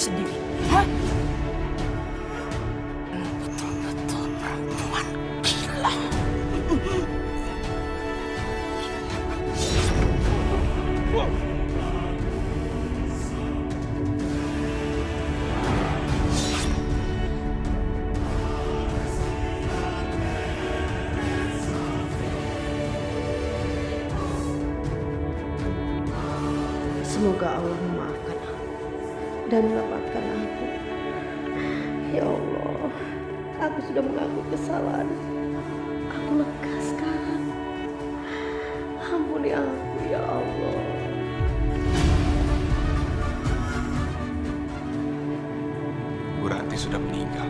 sendiri? Hah? Betul-betul perempuan gila. Semoga Allah memaafkan aku dan melepaskan aku. Ya Allah, aku sudah mengaku kesalahan. Aku lega sekarang. Ampuni aku ya Allah. Bu Ranti sudah meninggal.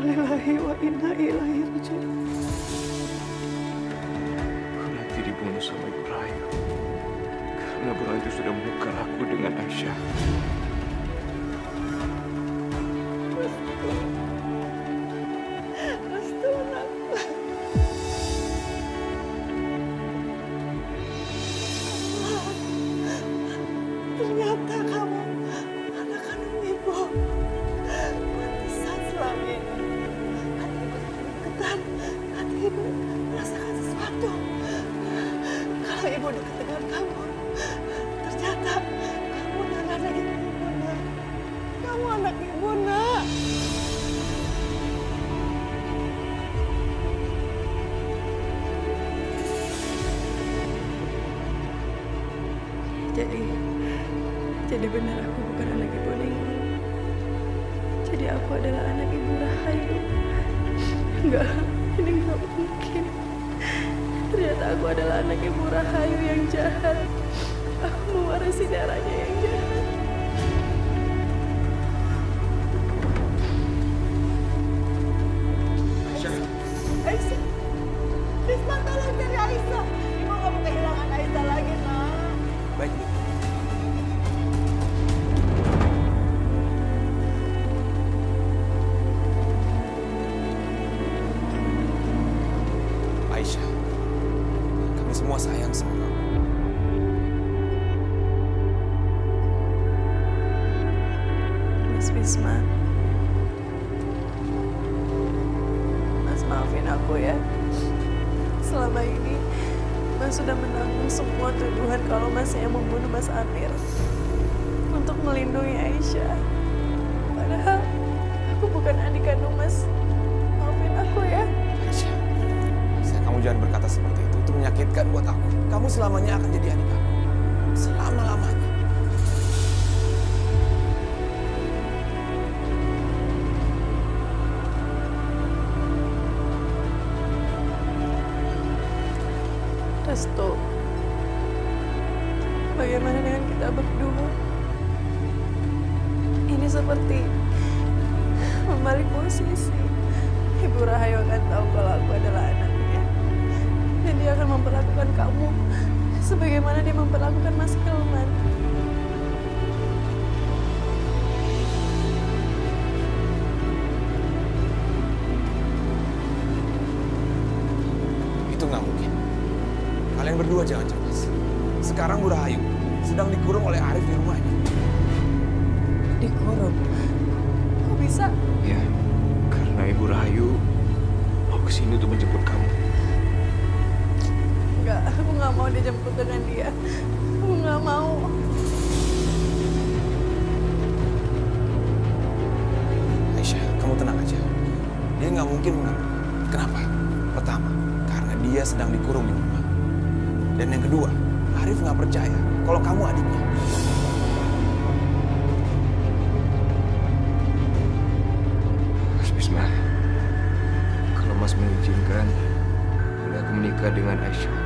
Lillahi wa inna ilaihi raji'un. Bu Ranti dibunuh sama Ibu Rahayu. Karena Bu Ranti sudah menukar aku dengan Aisyah. Ternyata kamu anak kandung ibu. Pantesan selama ini hati ibu deketan, hati ibu merasakan sesuatu. Kalau ibu dekat dengan kamu, ternyata kamu adalah anak ibu, nak. Kamu anak ibu, nak. Jadi benar aku bukan anak ibu Ningrum. Jadi aku adalah anak ibu Rahayu. Enggak, ini enggak mungkin. Ternyata aku adalah anak ibu Rahayu yang jahat. Aku mewarisi darahnya yang jahat. Aisyah, Risma tolong cari Aisyah. Ibu nggak mau kehilangan Aisyah lagi, nak. Baik, Bu. Aisyah, kami semua sayang sama kamu. Mas Wisma, Mas maafin aku ya. Selama ini Mas sudah menanggung semua tuduhan kalau Mas yang membunuh Mas Amir untuk melindungi Aisyah. Padahal aku bukan adik kandung Mas. Maafin aku ya. Aisyah, kamu jangan berkata seperti itu. Itu menyakitkan buat aku. Kamu selamanya akan jadi adik aku. Selama-lamanya. Restu, bagaimana dengan kita berdua? Ini seperti membalik posisi. Ibu Rahayu akan tahu kalau aku adalah anaknya. Dan dia akan memperlakukan kamu sebagaimana dia memperlakukan Mas Hilman. Itu nggak mungkin. Kalian berdua jangan cemas. Sekarang Bu Rahayu sedang dikurung oleh Arif di rumahnya. Dikurung? Kok bisa? Ya, karena Ibu Rahayu mau kesini untuk menjemput kamu. Enggak, aku nggak mau dijemput dengan dia. Aku nggak mau. Aisyah, kamu tenang aja. Dia nggak mungkin mengganggu. Kenapa? Pertama, karena dia sedang dikurung di rumah. Dan yang kedua, Arif nggak percaya kalau kamu adiknya. Mas Bisma, kalau Mas mengizinkan, boleh aku menikah dengan Aisyah.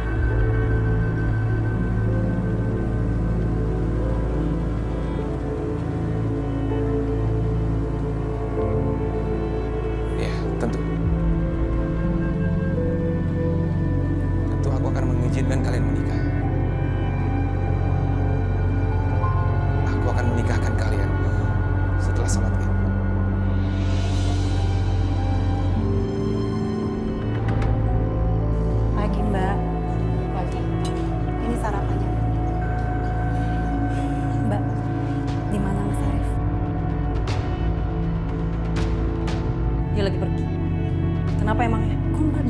Ya, tentu. Tentu aku akan mengizinkan kalian menikah. Aku akan menikahkan kalian setelah sholat Id. Pagi, Mbak.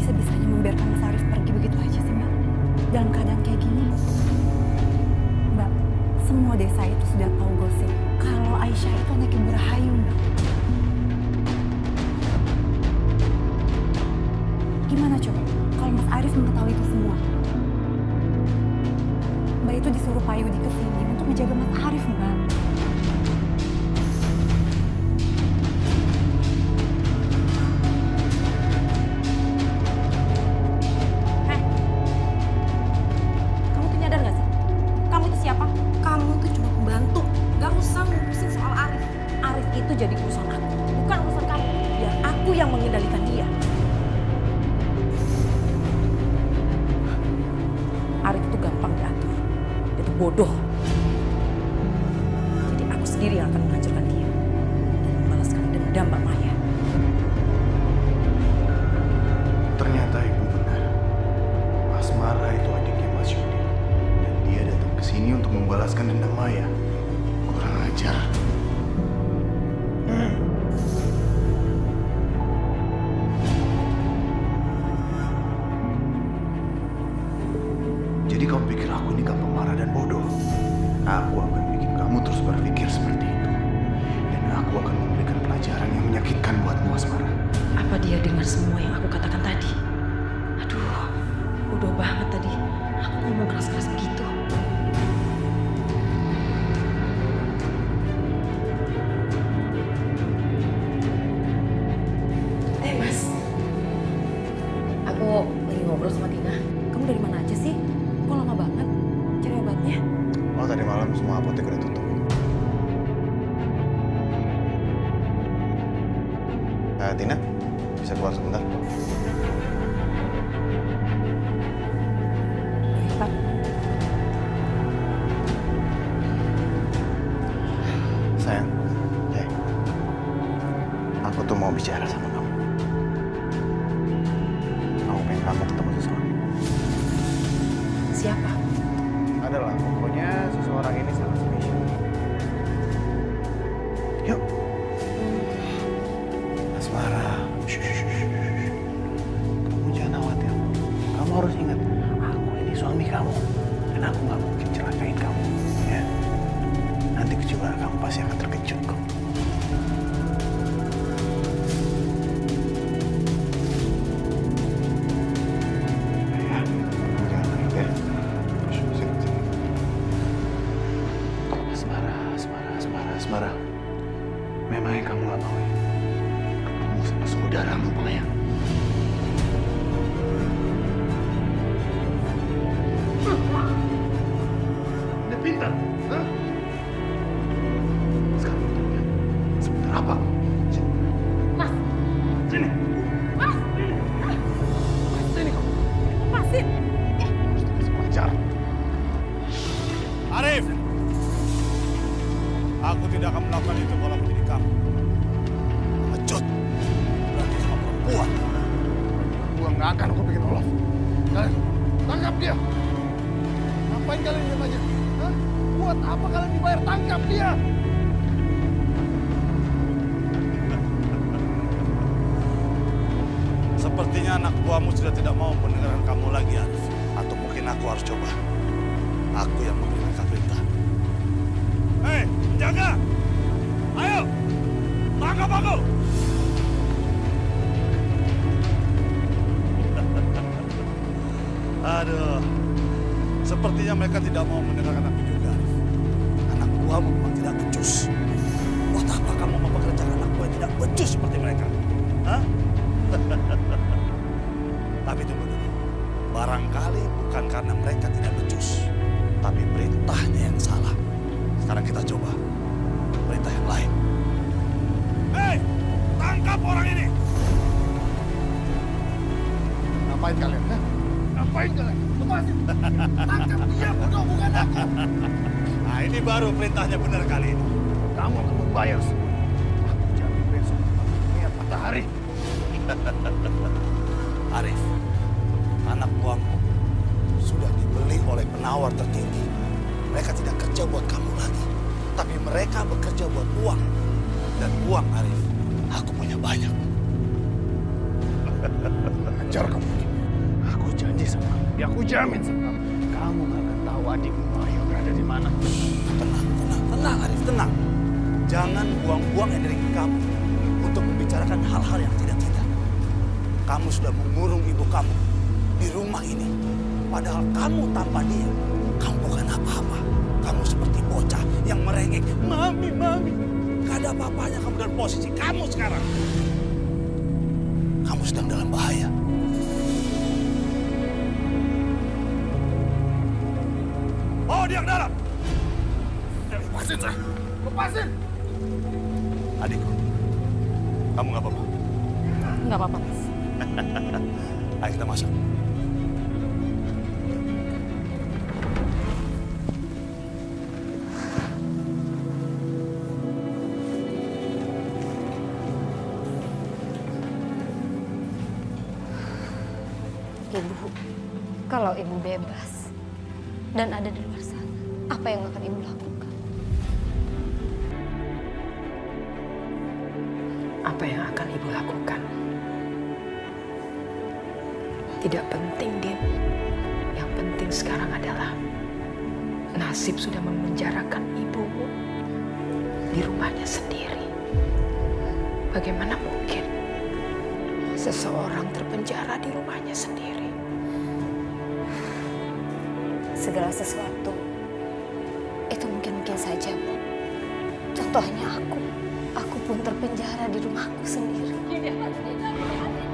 bisa-bisanya membiarkan Mas Arif pergi begitu aja sih, Mbak? Dalam keadaan kayak gini. Mbak, semua desa itu sudah tahu gosip kalau Aisyah itu anak Ibu Rahayu, Mbak. Gimana coba kalau Mas Arif mengetahui itu semua? Mbak itu disuruh Pak Yudi ke sini untuk menjaga Mas Arif, Mbak. Kamu tuh nyadar gak sih? Kamu itu siapa? Kamu tuh cuma pembantu. Gak usah ngurusin soal Arif. Arif itu jadi urusan aku, bukan urusan kamu. Biar aku yang mengendalikan dia. Arif itu gampang diatur. Dia tuh bodoh. Jadi aku sendiri yang akan menghancurkan dia dan membalaskan dendam Mbak Maya. Ternyata ibu benar. Asmara itu adiknya Mas Yudi. Dan dia datang ke sini untuk membalaskan dendam Maya. Kurang ajar. Jadi kamu pikir aku ini gampang marah dan bodoh? Aku akan bikin kamu terus berpikir seperti itu. Dan aku akan memberikan pelajaran yang menyakitkan buatmu, Asmara. Apa dia dengar semua yang aku katakan tadi? Aduh, bodoh banget tadi. Aku ngomong keras-keras begitu. Mas. Aku lagi ngobrol sama Tina. Kamu dari mana aja sih? Kok lama banget cari obatnya? Oh, tadi malam semua apotek udah tutup. Tina, bisa keluar sebentar? Pak. Sayang, aku tuh mau bicara sama kamu. Aku pengen kamu ketemu seseorang. Siapa? Adalah, pokoknya seseorang ini sangat spesial. Yuk. Asmara. Kamu jangan khawatir. Kamu harus ingat, aku ini suami kamu. Dan aku nggak mungkin celakain kamu. Ya. Nanti kejuaraan kamu pasti akan terkejut kok. Ya, kamu jangan nangis ya. Sini. Asmara. Memangnya kamu nggak mau ya? Kamu sama saudaramu, Maya. Udah pintar, hah? Sekarang tanya, sebentar apa? Mas. Sini. Mas. Sini kamu. Masin. Harus dikasih pelajaran. Arif, aku tidak akan melakukan itu kalau aku jadi kamu. Pengecut, berarti sama perempuan. Gua nggak akan aku bikin lolos. Kalian tangkap dia. Ngapain kalian diam aja? Hah? Buat apa kalian dibayar? Tangkap dia. Sepertinya anak buahmu sudah tidak mau mendengarkan kamu lagi, Arif. Atau mungkin aku harus coba. Aku yang memberikan perintah. Hei, penjaga! Ayo, tangkap aku! Aduh, sepertinya mereka tidak mau mendengarkan aku juga, Arif. Anak buahmu memang tidak becus. Buat apa kamu mempekerjakan anak buah yang tidak becus seperti mereka? Hah? Tapi tunggu dulu. Barangkali bukan karena mereka tidak becus, tapi perintahnya yang salah. Sekarang kita coba perintah yang lain. Hei, tangkap orang ini! Ngapain kalian? Hah? Ngapain kalian? Lepasin! Tangkap dia, bodoh, bukan aku! Nah, ini baru perintahnya benar kali ini. Kamu akan membayar semua. Aku jatuh besok. Lihat matahari. Arif, anak buahmu sudah dibeli oleh penawar tertinggi. Mereka tidak kerja buat kamu lagi, tapi mereka bekerja buat uang. Dan uang, Arif, aku punya banyak. Ajar kamu. janji sama kamu, ya aku jamin sama kamu, kamu gak akan tahu adikmu Mario berada di mana. Tenang Arif, tenang. Jangan buang-buang energi kamu untuk membicarakan hal-hal yang tidak-tidak. Kamu sudah mengurung ibu kamu di rumah ini. Padahal kamu tanpa dia, kamu bukan apa-apa. Kamu seperti bocah yang merengek, "Mami, Mami." Gak ada apa-apanya kamu dalam posisi kamu sekarang. Kamu sedang dalam bahaya. Bawa dia ke dalam. Lepasin saya. Lepasin. Adikku, kamu gak apa-apa? Nggak apa-apa, Mas. Ayo kita masuk. Ibu, kalau ibu bebas dan ada di luar sana, apa yang akan ibu lakukan? Apa yang akan ibu lakukan? Tidak penting, Din. Yang penting sekarang adalah nasib sudah memenjarakan ibumu di rumahnya sendiri. Bagaimana mungkin seseorang terpenjara di rumahnya sendiri? Segala sesuatu itu mungkin-mungkin saja, Bu. Contohnya aku pun terpenjara di rumahku sendiri.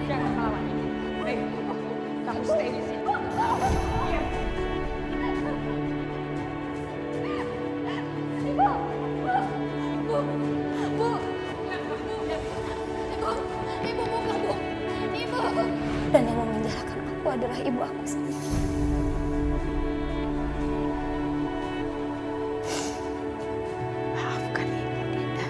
Jangan melawan. Kamu stay di sini. Dan yang memenjarakan aku adalah ibu aku sendiri. Maafkan ibu, Dinda.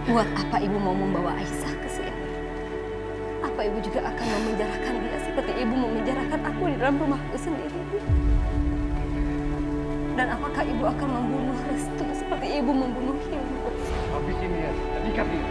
Buat apa ibu mau membawa Aisyah ke sini? Apa ibu juga akan memenjarakan dia seperti ibu memenjarakan aku di dalam rumahku sendiri? Dan apakah ibu akan membunuh Restu seperti ibu membunuh Hilmu? Habis ini ya, ikat dia.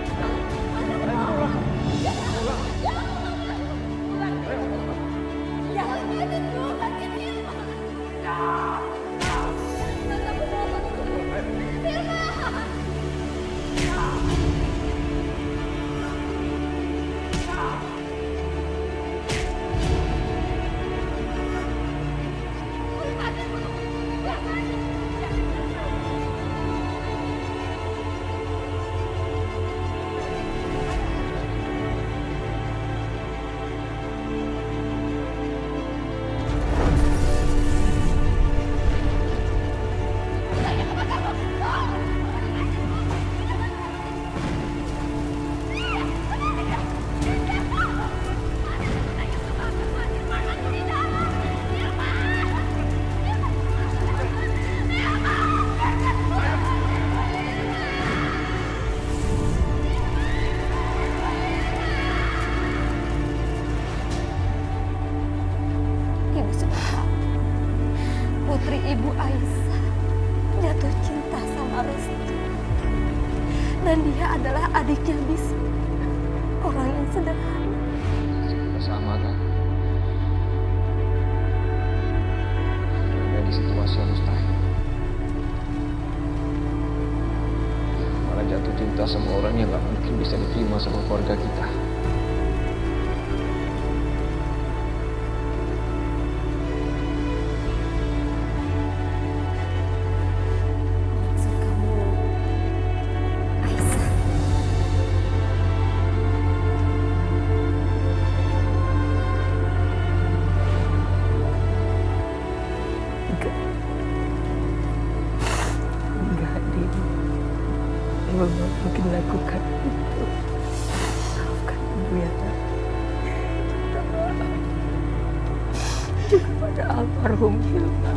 Ibu sudah tahu, putri ibu Aisyah jatuh cinta sama Restu. Dan dia adalah adiknya Bisma, orang yang sederhana. Kita sama kan? Ada di situasi yang mustahil. Malah jatuh cinta sama orang yang gak mungkin bisa diterima sama keluarga kita. Maksud kamu, Aisyah? Enggak, Din. Ibu nggak mungkin lakukan itu. Maafkan ibu ya, Nak. Minta maaf. Juga pada almarhum Hilma.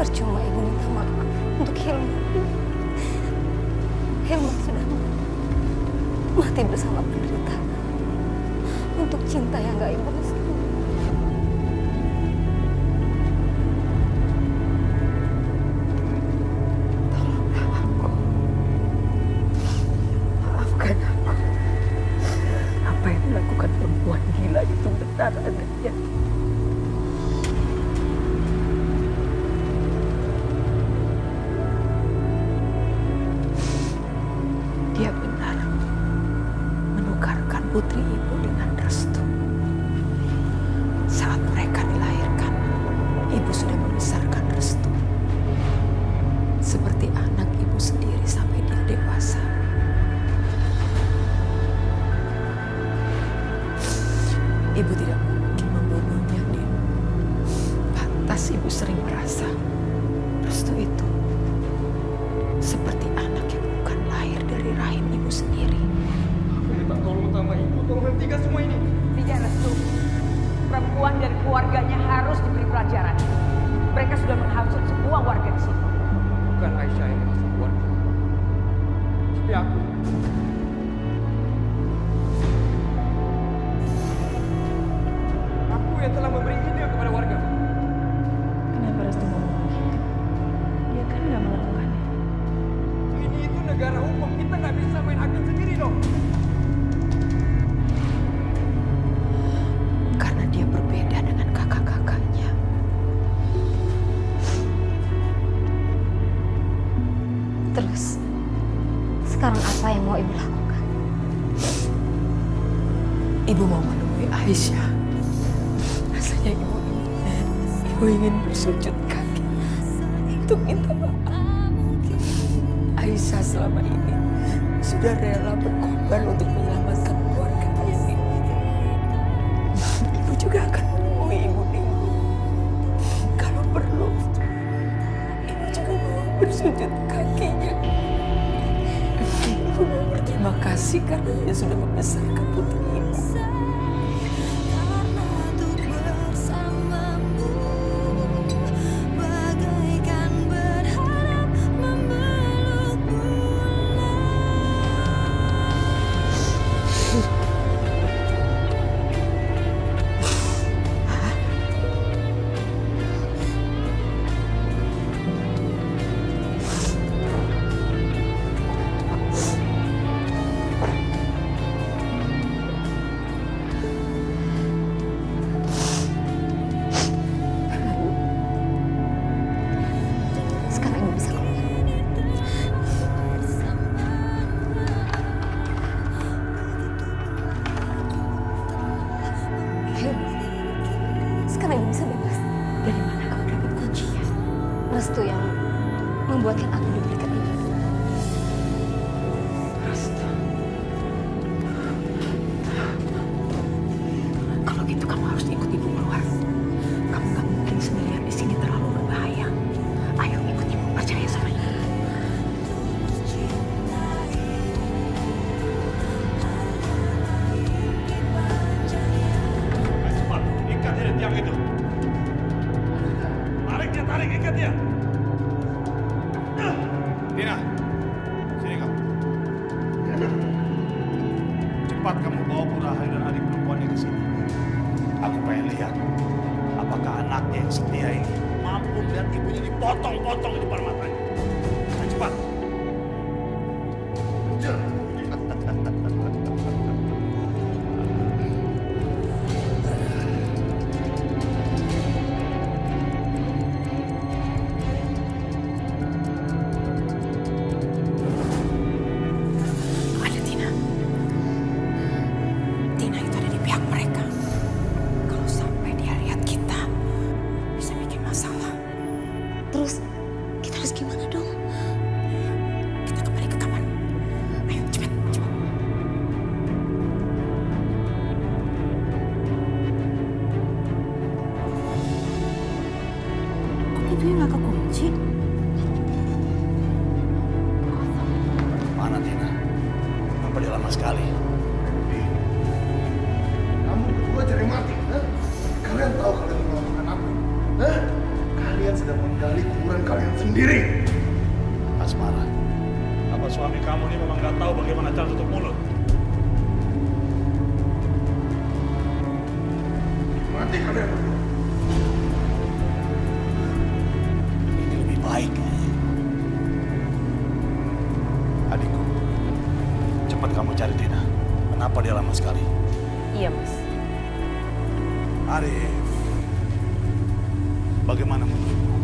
Percuma ibu minta maaf untuk Hilman. Hilman sudah mati bersama penderitaan untuk cinta yang gak ibu restui. Maafkan aku. Apa yang dilakukan perempuan gila itu benar adanya. Dia benar menukarkan putri ibu dengan restu. Saat mereka dilahirkan, ibu sudah membesarkan restu. Seperti anak ibu sendiri sampai dia dewasa. Ibu tidak mungkin membunuhnya, Din. Pantas ibu sering merasa restu itu seperti anak yang bukan lahir dari rahim ibu sendiri. Aku minta tolong sama ibu, tolong hentikan semua ini. Tidak restu. Perempuan dan keluarganya harus diberi pelajaran. Mereka sudah menghasut semua warga di sini. Bukan Aisyah yang masuk keluarga. Tapi aku. Aku yang telah memberi ide kepada warga. Kenapa Restu ngomong begitu? Dia kan gak melakukannya. Ini itu negara hukum, kita nggak bisa main hakim sendiri dong. Karena dia berbeda dengan kakak-kakaknya. Terus, sekarang apa yang mau ibu lakukan? Ibu mau menemui Aisyah. Rasanya ibu ingin bersujud kaki untuk minta maaf. Aisyah selama ini sudah rela berkorban untuk menyelamatkan keluarga ini. Ibu juga akan menemui ibu Ninggu. Kalau perlu, ibu juga mau bersujud kakinya. Ibu mau berterima kasih karena dia sudah membesarkan putri ibu. Sekarang ibu bisa keluar. Ayo. Sekarang ibu bisa bebas. Dari mana kamu dapat kuncinya? Restu yang membuatkan aku diberikan ini. Restu. Kalau gitu kamu harus ikut ibu keluar. Kamu gak mungkin sendirian di sini, terlalu berbahaya. Ayo ikut ibu, percaya sama ibu. Cepat, ikat dia tiang itu. Tarik, ikat dia. Dina, sini kamu. Cepat kamu bawa Bu Rahayu dan adik perempuannya ke sini. Aku pengen lihat apakah anaknya yang setia ini mampu melihat ibunya dipotong-potong di depan matanya. Ayo, cepat. Ada Tina. Tina itu ada di pihak mereka. Kalau sampai dia lihat kita, bisa bikin masalah. Terus, kita harus gimana dong? Kita kembali ke kamar. Ayo, cepat. Kok pintunya nggak kekunci? Mana Tina? Apa dia lama sekali? Kamu berdua cari mati, ha? Kalian tahu kalian melakukan apa? Hah? Kalian sedang menggali kuburan kalian sendiri. Asmara, apa suami kamu ini memang nggak tahu bagaimana cara tutup mulut? Mati kalian berdua. Ini lebih baik. Adikku, cepat kamu cari Tina. Kenapa dia lama sekali? Iya, Mas. Arif, bagaimana menurutmu?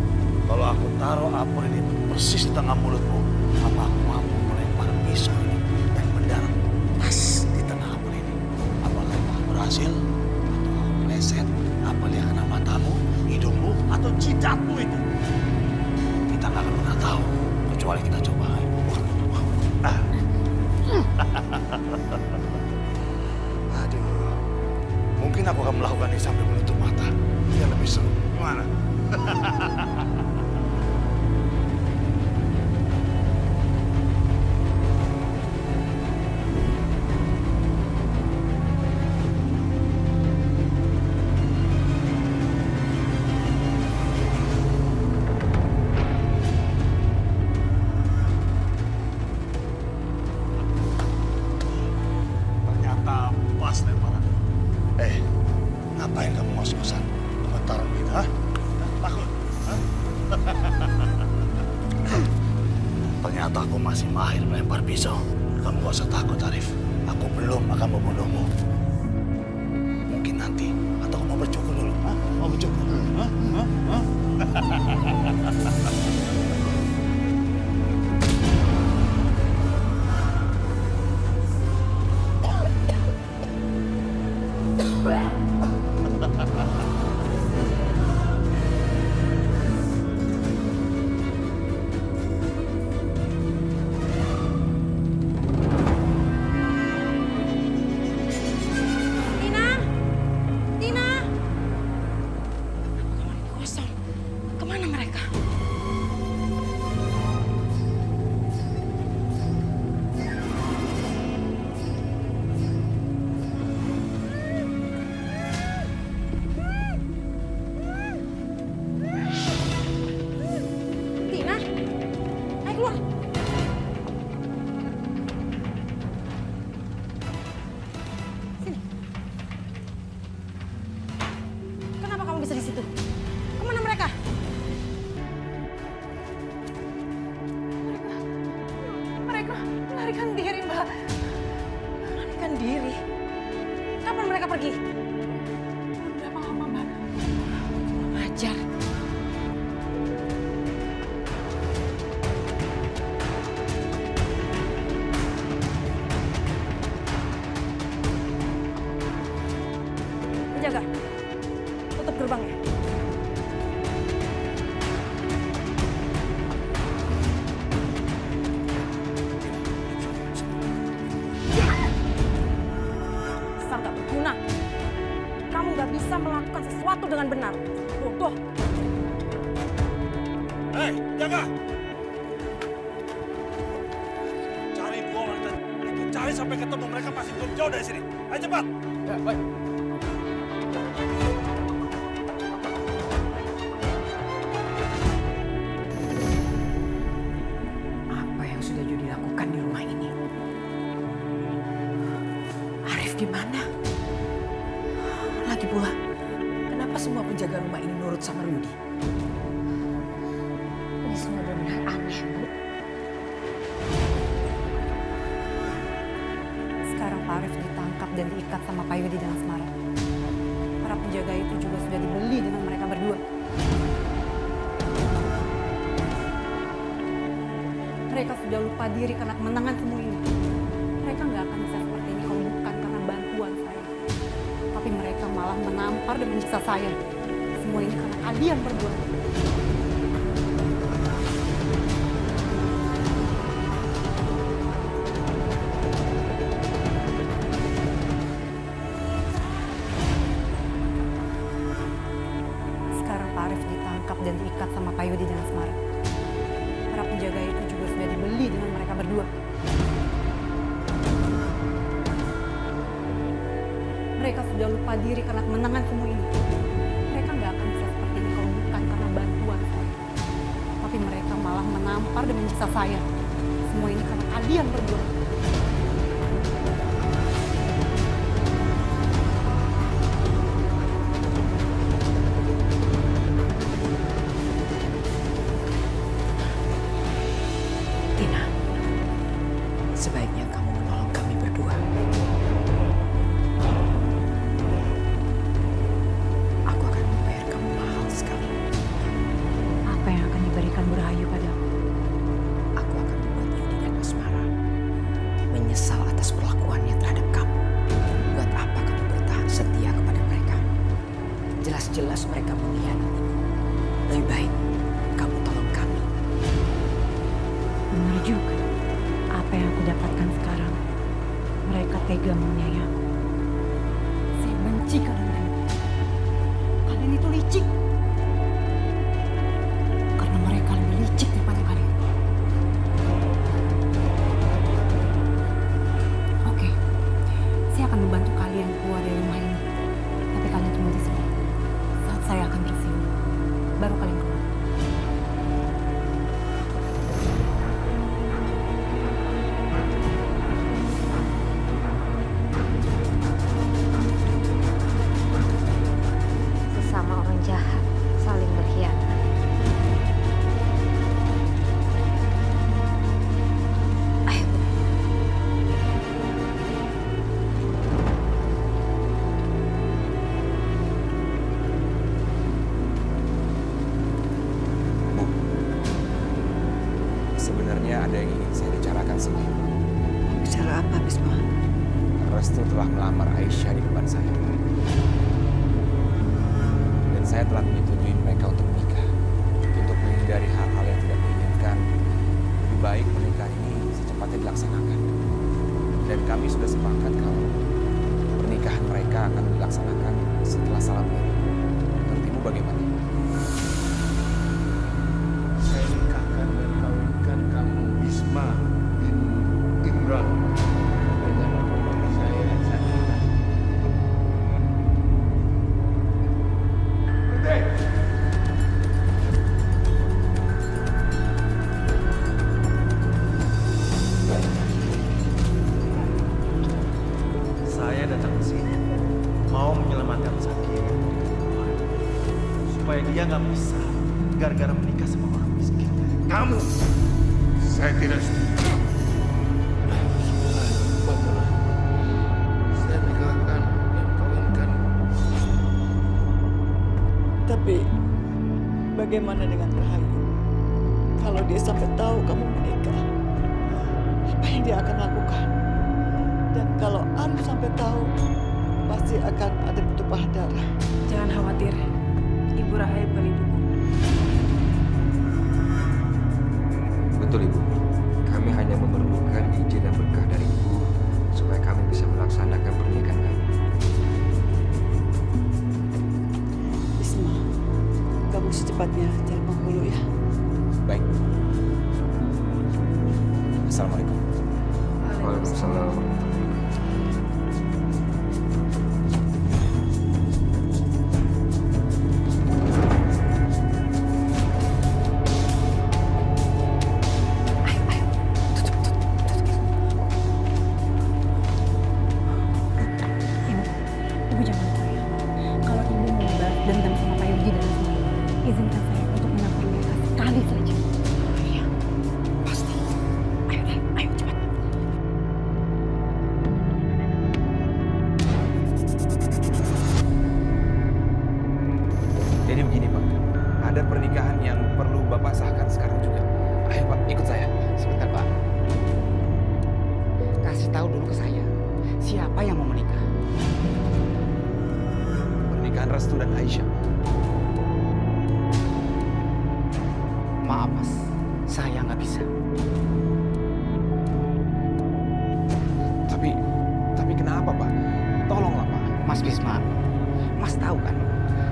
Kalau aku taruh apel ini persis di tengah mulutmu, apa aku mampu melempar pisau ini dan mendarat pas di tengah apel ini? Apakah kamu berhasil? Atau kamu meleset? Apa yang kena matamu, hidungmu, atau jidatmu itu? Kita nggak akan pernah tahu, kecuali kita coba. Aduh, mungkin aku akan melakukan ini sambil menutup mata. Dia lebih seru. Gimana? Ternyata pas lemparan. Ngapain kamu masuk ke sana? Gemetaran gitu, ha? Takut? Hah? Ternyata aku masih mahir melempar pisau. Kamu gak usah takut, Arif. Aku belum akan membunuhmu. Mungkin nanti. Atau mau bercukur dulu, ha? Mau bercukur? Hah? Hah? Hah? Tina! Tina! Kosong. Kemana mereka? Tina! Ayo keluar! Sini. Kenapa kamu bisa di situ? Kemana mereka? Mereka melarikan diri, Mbak. Melarikan diri? Kapan mereka pergi? Berapa lama, Mbak? Ajar. Penjaga, tutup gerbangnya. Dasar gak berguna. Kamu gak bisa melakukan sesuatu dengan benar. Bodoh. Hei, jaga! Cari dua wanita itu, cari sampai ketemu. Mereka masih belum jauh dari sini. Ayo cepat! Ya, baik. Apa yang sudah Jody lakukan di rumah ini? Arif di mana? Lagi pula, kenapa semua penjaga rumah ini nurut sama Rudy? Ini semua benar-benar aneh, Bu. Sekarang Pak Arif ditangkap dan diikat sama Pak Yudi dan Asmara. Para penjaga itu juga sudah dibeli dengan mereka berdua. Mereka sudah lupa diri karena kemenangan semua ini. Mereka nggak akan bisa seperti ini kalau bukan karena bantuan saya. Tapi mereka malah menampar dan menyiksa saya. Semua ini karena kalian berdua. Sekarang Pak Arif ditangkap dan diikat sama Pak Yudi dan Asmara. Para penjaga itu juga sudah dibeli dengan mereka berdua. Mereka sudah lupa diri karena kemenangan semua ini. Mereka nggak akan bisa seperti ini kalau bukan karena bantuan saya. terkapar dan menyiksa saya. Semua ini karena kalian berdua. Tina, sebaiknya kamu menolong kami berdua. Aku akan membayar kamu mahal sekali. Apa yang akan diberikan Bu Rahayu padaku? Aku akan membuat Yudi dan Asmara menyesal atas perlakuannya terhadap kamu. Buat apa kamu bertahan setia kepada mereka? Jelas-jelas mereka mengkhianatimu. Lebih baik kamu tolong kami. Benar juga. Apa yang aku dapatkan sekarang, mereka tega menyayangi. Saya benci kalian. Kalian itu licik. Karena mereka lebih licik daripada kalian. Oke, saya akan membantu kalian keluar dari rumah ini. Tapi kalian tunggu di sini. Saat saya akan bersiul, baru kalian keluar. Sesama orang jahat saling berkhianat. Ayo. Bu, sebenarnya ada yang ingin saya bicarakan sama Ibu. Bicara apa, Bisma? Restu telah melamar Aisyah di depan saya. Dan saya telah menyetujui mereka untuk menikah. Untuk menghindari hal-hal yang tidak diinginkan, lebih baik pernikahan ini secepatnya dilaksanakan. Dan kami sudah sepakat kalau pernikahan mereka akan dilaksanakan setelah salam Eid. Menurut Ibu bagaimana? Saya nikahkan dan kawinkan kamu Bisma bin Imran dengan putri saya Sakinah. Saya datang ke sini mau menyelamatkan Sakinah supaya dia nggak bisa gara-gara menikah sama orang miskin. Kamu, saya tidak setuju. Saya nikahkan dan kawinkan. Tapi bagaimana dengan Rahayu? Kalau dia sampai tahu kamu menikah, apa yang dia akan lakukan? Dan kalau Arif sampai tahu, pasti akan ada bertumpah darah. Jangan khawatir, Ibu Rahayu pelindung. Betul Ibu, kami hanya memerlukan izin dan berkah dari Ibu supaya kami bisa melaksanakan pernikahan kami. Bisma, kamu secepatnya cari penghulu ya. Baik. Assalamualaikum. Waalaikumsalam. Ibu jangan lupa. Kalau ibu mau membalas dendam sama Pak Yogi dan Asma, izinkan saya untuk menampar mereka sekali saja. Iya, pasti. Ayo cepat. Jadi begini Pak, ada pernikahan yang perlu Bapak sahkan sekarang juga. Ayo Pak, ikut saya. Sebentar Pak. Kasih tahu dulu ke saya, siapa yang mau menikah? Pernikahan Restu dan Aisyah. Maaf Mas, saya nggak bisa. Tapi kenapa Pak? Tolonglah Pak. Mas Bisma, Mas tahu kan,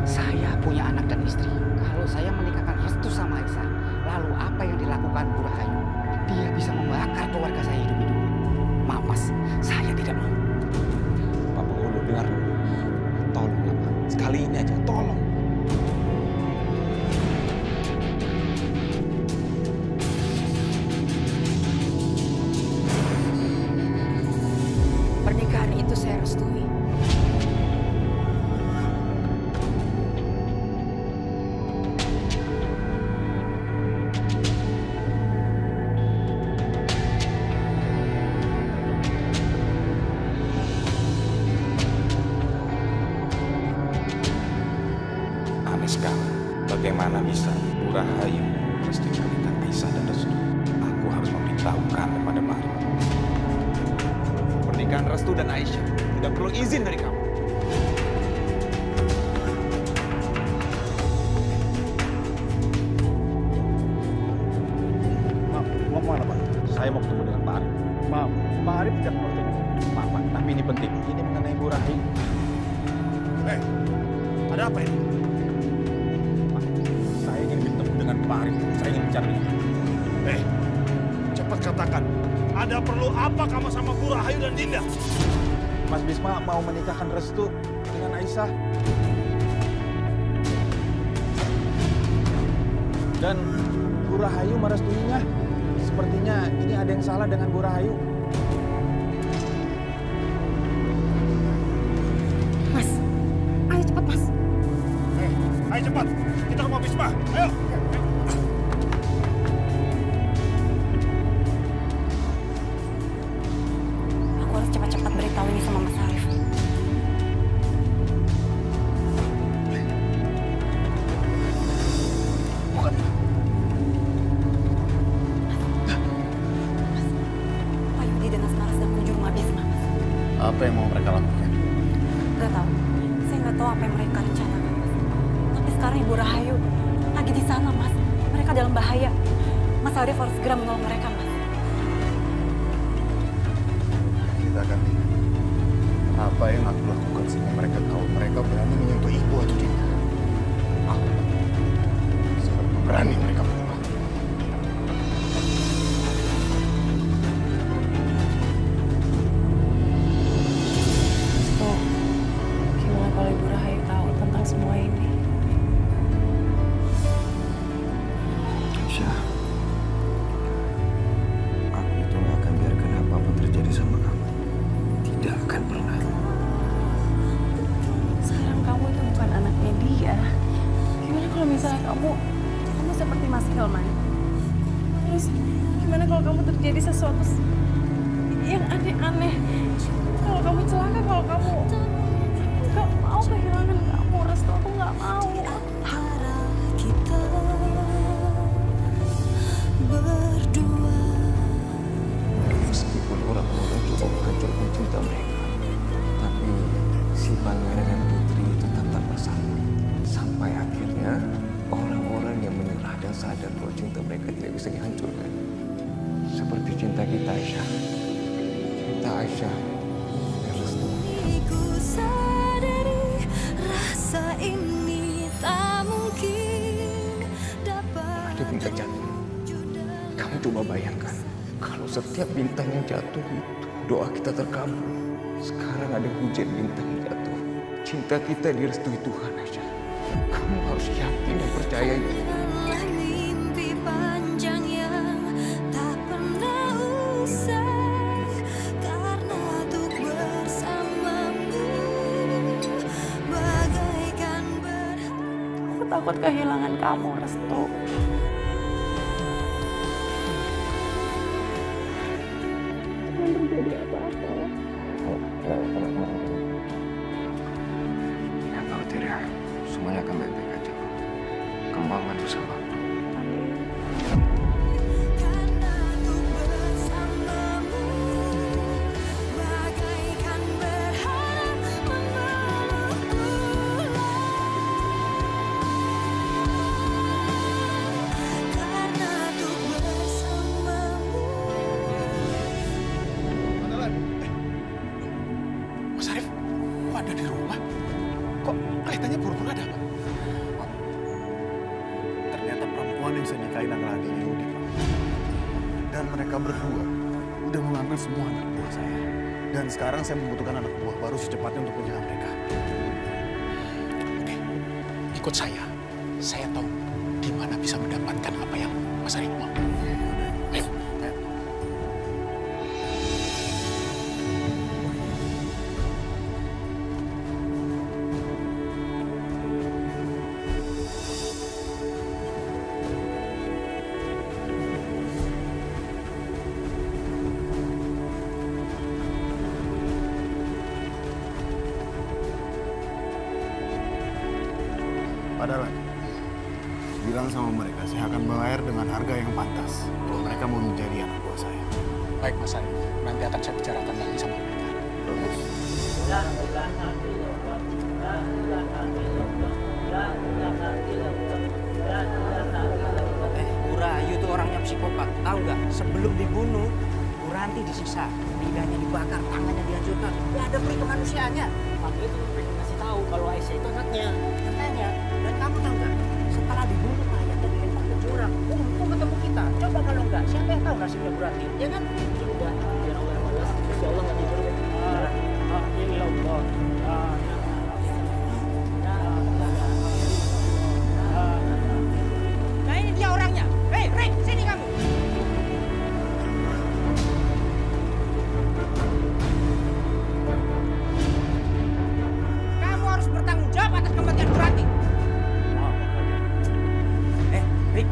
saya punya anak dan istri. Kalau saya menikahkan Restu sama Aisyah, lalu apa yang dilakukan Bu Rahayu? Dia bisa membakar keluarga saya hidup-hidup. Maaf Mas, saya tidak mau. Pak Penghulu, dengar dulu. Tolonglah Pak, sekali ini aja, tolong. saya restui. Aneh sekali. Bagaimana bisa Bu Rahayu mesti pernikahan Aisyah dan Restu? Aku harus memberitahukan kepada Mari. Pernikahan Restu dan Aisyah tidak perlu izin dari kamu. Maaf, mau kemana Pak? Saya mau ketemu dengan Pak Arif. Maaf, Pak Arif tidak mau ketemu. Maaf Pak, tapi ini penting. Ini mengenai Bu Rahayu. Ada apa ini? Pak, saya ingin bertemu dengan Pak Arif. Saya ingin bicara dengan dia. Cepat katakan. Ada perlu apa kamu sama Bu Rahayu dan Dinda? Mas Bisma mau menikahkan Restu dengan Aisyah. Dan Bu Rahayu merestuinya. Sepertinya ini ada yang salah dengan Bu Rahayu. Mas, ayo cepat mas. Ayo cepat, kita rumah Bisma. Ayo. Aku harus cepat-cepat beritahu ini sama Mas Arif. Bukan. Pak Yudi dan Asmara sedang menuju rumah Bisma, Mas. Apa yang mau mereka lakukan? Gak tahu. Saya nggak tahu apa yang mereka rencanakan, Mas. Tapi sekarang Ibu Rahayu lagi di sana, Mas. Mereka dalam bahaya. Mas Arif harus segera menolong mereka, Mas. Kita akan lihat apa yang aku lakukan sehingga mereka tahu mereka berani menyentuh ibu atau tidak. Aku sangat berani mereka berdua. So, gimana kalau Ibu Rahayu tahu tentang semua ini? Aisyah, aku itu gak akan biarkan apapun terjadi sama kamu. Tidak akan pernah. Sekarang kamu itu bukan anaknya dia. Gimana kalau misalnya kamu seperti Mas Hilman? Terus gimana kalau kamu terjadi sesuatu yang aneh-aneh? Kalau kamu celaka, kalau kamu nggak mau kehilangan kamu, Restu, aku nggak mau. Meskipun orang-orang coba menghancurkan cinta mereka, tapi si pangeran dan putri itu tetap bersama. Sampai akhirnya orang-orang yang menyerah dan sadar bahwa cinta mereka tidak bisa dihancurkan. Seperti cinta kita, Aisyah. Cinta Aisyah dan Restu. Ku sadari rasa ini tak mungkin dapat Ada bintang jatuh. Kamu coba bayangkan, kalau setiap bintang yang jatuh itu doa kita terkabul. Sekarang ada hujan bintang yang jatuh. Cinta kita direstui Tuhan, Aisyah. Kamu harus yakin dan percaya itu. adalah mimpi panjang yang tak pernah usai karena untuk bersamamu bagaikan Aku takut kehilangan kamu, Restu. Jangan terjadi apa-apa. Ya, khawatir ya. Semuanya akan baik-baik aja. Kamu aman bersama aku. karena untuk bersamamu bagaikan berharap memeluk karena untuk bersamamu. Mas Arif, kok ada di rumah? Kok kelihatannya buru-buru ada apa? Ternyata perempuan yang saya nikahin adalah adiknya Yudi, Pak. Dan mereka berdua udah mengambil semua anak buah saya. Dan sekarang saya membutuhkan anak buah baru secepatnya untuk menjaga mereka. Oke, ikut saya. Saya tahu di mana bisa mendapatkan apa yang Mas Arif mau. Ayo. Padahal bilang sama mereka, saya akan bayar dengan harga yang pantas kalau mereka mau menjadi anak buah saya. Baik Mas Arif, nanti akan saya bicarakan lagi sama mereka. Bagus. Bu Rahayu itu orangnya psikopat, tahu nggak? Sebelum dibunuh, Bu Ranti disiksa, lidahnya dibakar, tangannya dihancurkan. Nggak ada peri kemanusiaannya. Makanya itu pengen ngasih tahu kalau Aisyah itu anaknya. Katanya. Dan kamu tahu nggak? Setelah dibunuh mayatnya dilempar ke jurang. Untung ketemu kita. Coba kalau nggak, siapa yang tahu nasibnya Bu Ranti? Ya kan? Coba, biar Allah yang balas. Insya Allah nggak tidur ya. Nah ini dia orangnya. Hei, Rick, sini kamu. Kamu harus bertanggung jawab atas kematian Bu Ranti. Rick,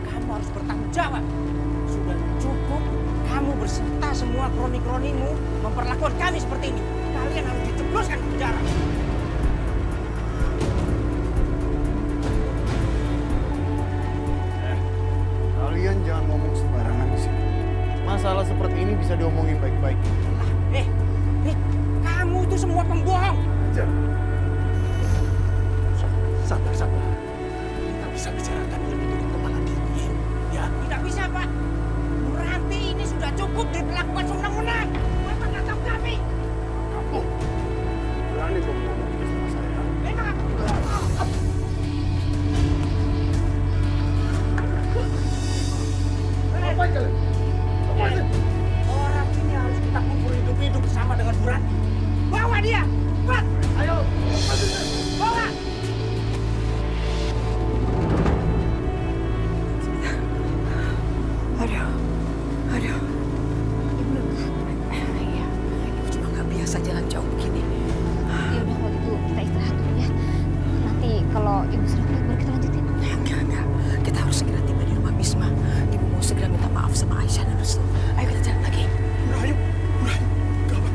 kamu harus bertanggung jawab. Sudah cukup kamu berserta semua kroni-kronimu memperlakukan kami seperti ini. Kalian harus dijebloskan ke penjara. Kalian jangan ngomong sembarangan di sini. Masalah seperti ini bisa diomongin baik-baik. Rick, kamu itu semua pembohong. Jangan. Sabar. Kita bisa bicarakan ini dengan kepala dingin, ya. Tidak bisa, Pak. Bu Ranti ini sudah cukup diperlakukan sewenang-wenang. Bapak nggak tahu kami. Kamu berani kamu ngomong ini sama saya? Memang Ngapain kalian? Lepasin! orang ini harus kita kubur hidup-hidup bersama dengan Bu Ranti. Bawa dia! Cepat! Ayo! Lepasin! Bawa! Aduh. Ibu cuma nggak biasa jalan jauh begini. Ya udah kalau gitu kita istirahat dulu ya. Nanti kalau ibu sudah baik baru kita lanjutin. Enggak. Kita harus segera tiba di rumah Bisma. Ibu mau segera minta maaf sama Aisyah dan Restu. Ayo kita jalan lagi. Bu Rahayu, gawat.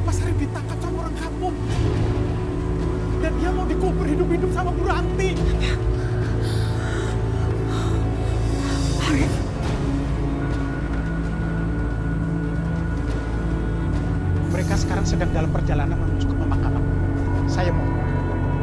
Mas Arif ditangkap sama orang kampung. Dan dia mau dikubur hidup-hidup sama Bu Ranti. Arif. Mereka sekarang sedang dalam perjalanan menuju ke pemakaman. Saya mau,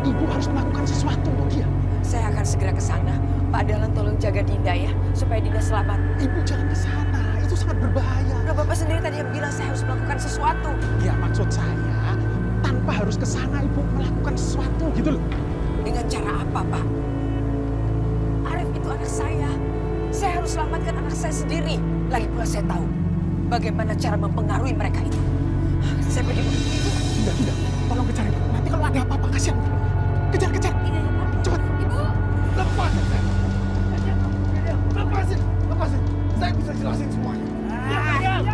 Ibu harus melakukan sesuatu untuk dia. Saya akan segera ke sana. Pak Dahlan tolong jaga Dinda ya, supaya Dinda selamat. Ibu jangan ke sana, itu sangat berbahaya. Udah Bapak sendiri tadi yang bilang saya harus melakukan sesuatu. Ya maksud saya, tanpa harus ke sana Ibu melakukan sesuatu gitu loh. Dengan cara apa, Pak? Arif itu anak saya. Saya harus selamatkan anak saya sendiri. Lagi pula saya tahu bagaimana cara mempengaruhi mereka itu. Saya pergi dulu. Tidak. Tolong kejar Ibu. Nanti kalau ada apa-apa kasihan. Kejar. Cepat. Ibu! Lepasin saya! Lepasin! Saya bisa jelasin semuanya.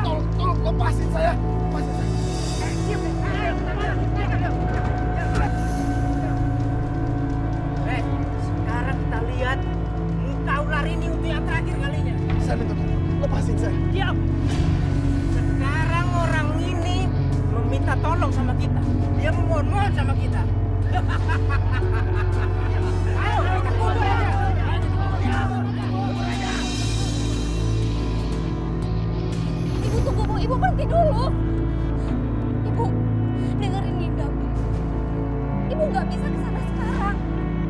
Tolong lepasin saya! Lepasin saya! Sekarang kita lihat muka ular ini untuk yang terakhir kalinya. Saya minta tolong, lepasin saya. Diam. Sekarang orang ini meminta tolong sama kita. Dia memohon-mohon sama kita. Ayo, kita kubur aja. Ibu tunggu Bu, Ibu berhenti dulu. Ibu, dengerin Dinda Bu. Ibu nggak bisa ke sana sekarang.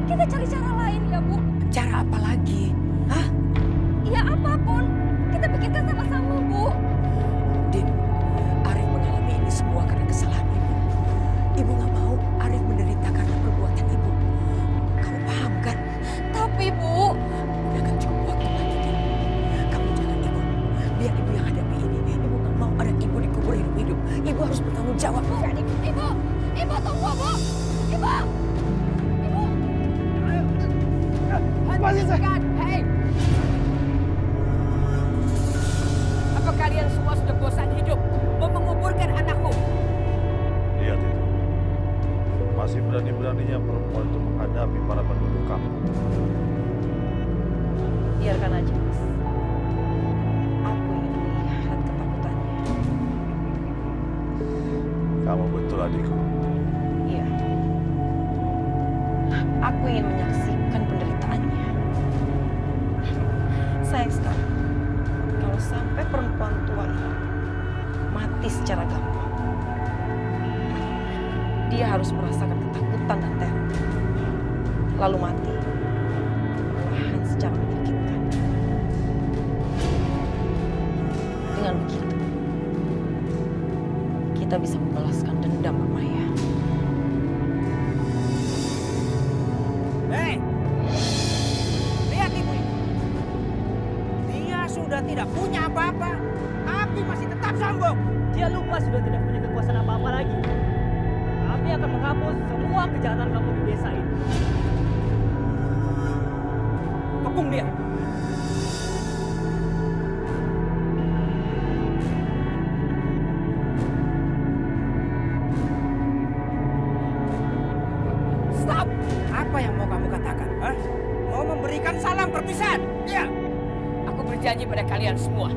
Kita cari cara lain ya Bu. Cara apa lagi? Hah? Ya apapun, kita pikirkan sama-sama Bu. Din, Arif mengalami ini semua karena kesalahan Ibu. Ibu nggak mau Arif menderita karena perbuatan Ibu. Kamu paham kan? Tapi Bu, Udah gak cukup waktu lagi, Din. Kamu jangan Ibu. Biar Ibu yang hadapi ini. Ibu nggak mau anak Ibu dikubur hidup-hidup. Ibu harus bertanggung jawab. Jadi, Ibu tunggu Bu. Ibu. Lepasin saya! Hei! Apa kalian semua sudah bosan hidup mau menguburkan anakku? Lihat itu. Masih berani-beraninya perempuan itu menghadapi para penduduk kampung. Biarkan aja, Mas. Aku ingin melihat ketakutannya. Kamu betul adikku. Iya. Aku ingin menyaksikan dia harus merasakan ketakutan dan teror, lalu mati perlahan secara menyakitkan. Dengan begitu, kita bisa membalaskan dendam Maya. Hei! Lihat ibu ini. Dia sudah tidak punya apa-apa, tapi masih tetap sombong. Dia lupa sudah tidak punya kekuasaan apa-apa lagi. Kami akan menghapus semua kejahatan kamu di desa ini. Kepung dia. Stop! Apa yang mau kamu katakan? Hah? Mau memberikan salam perpisahan? Ya. Aku berjanji pada kalian semua.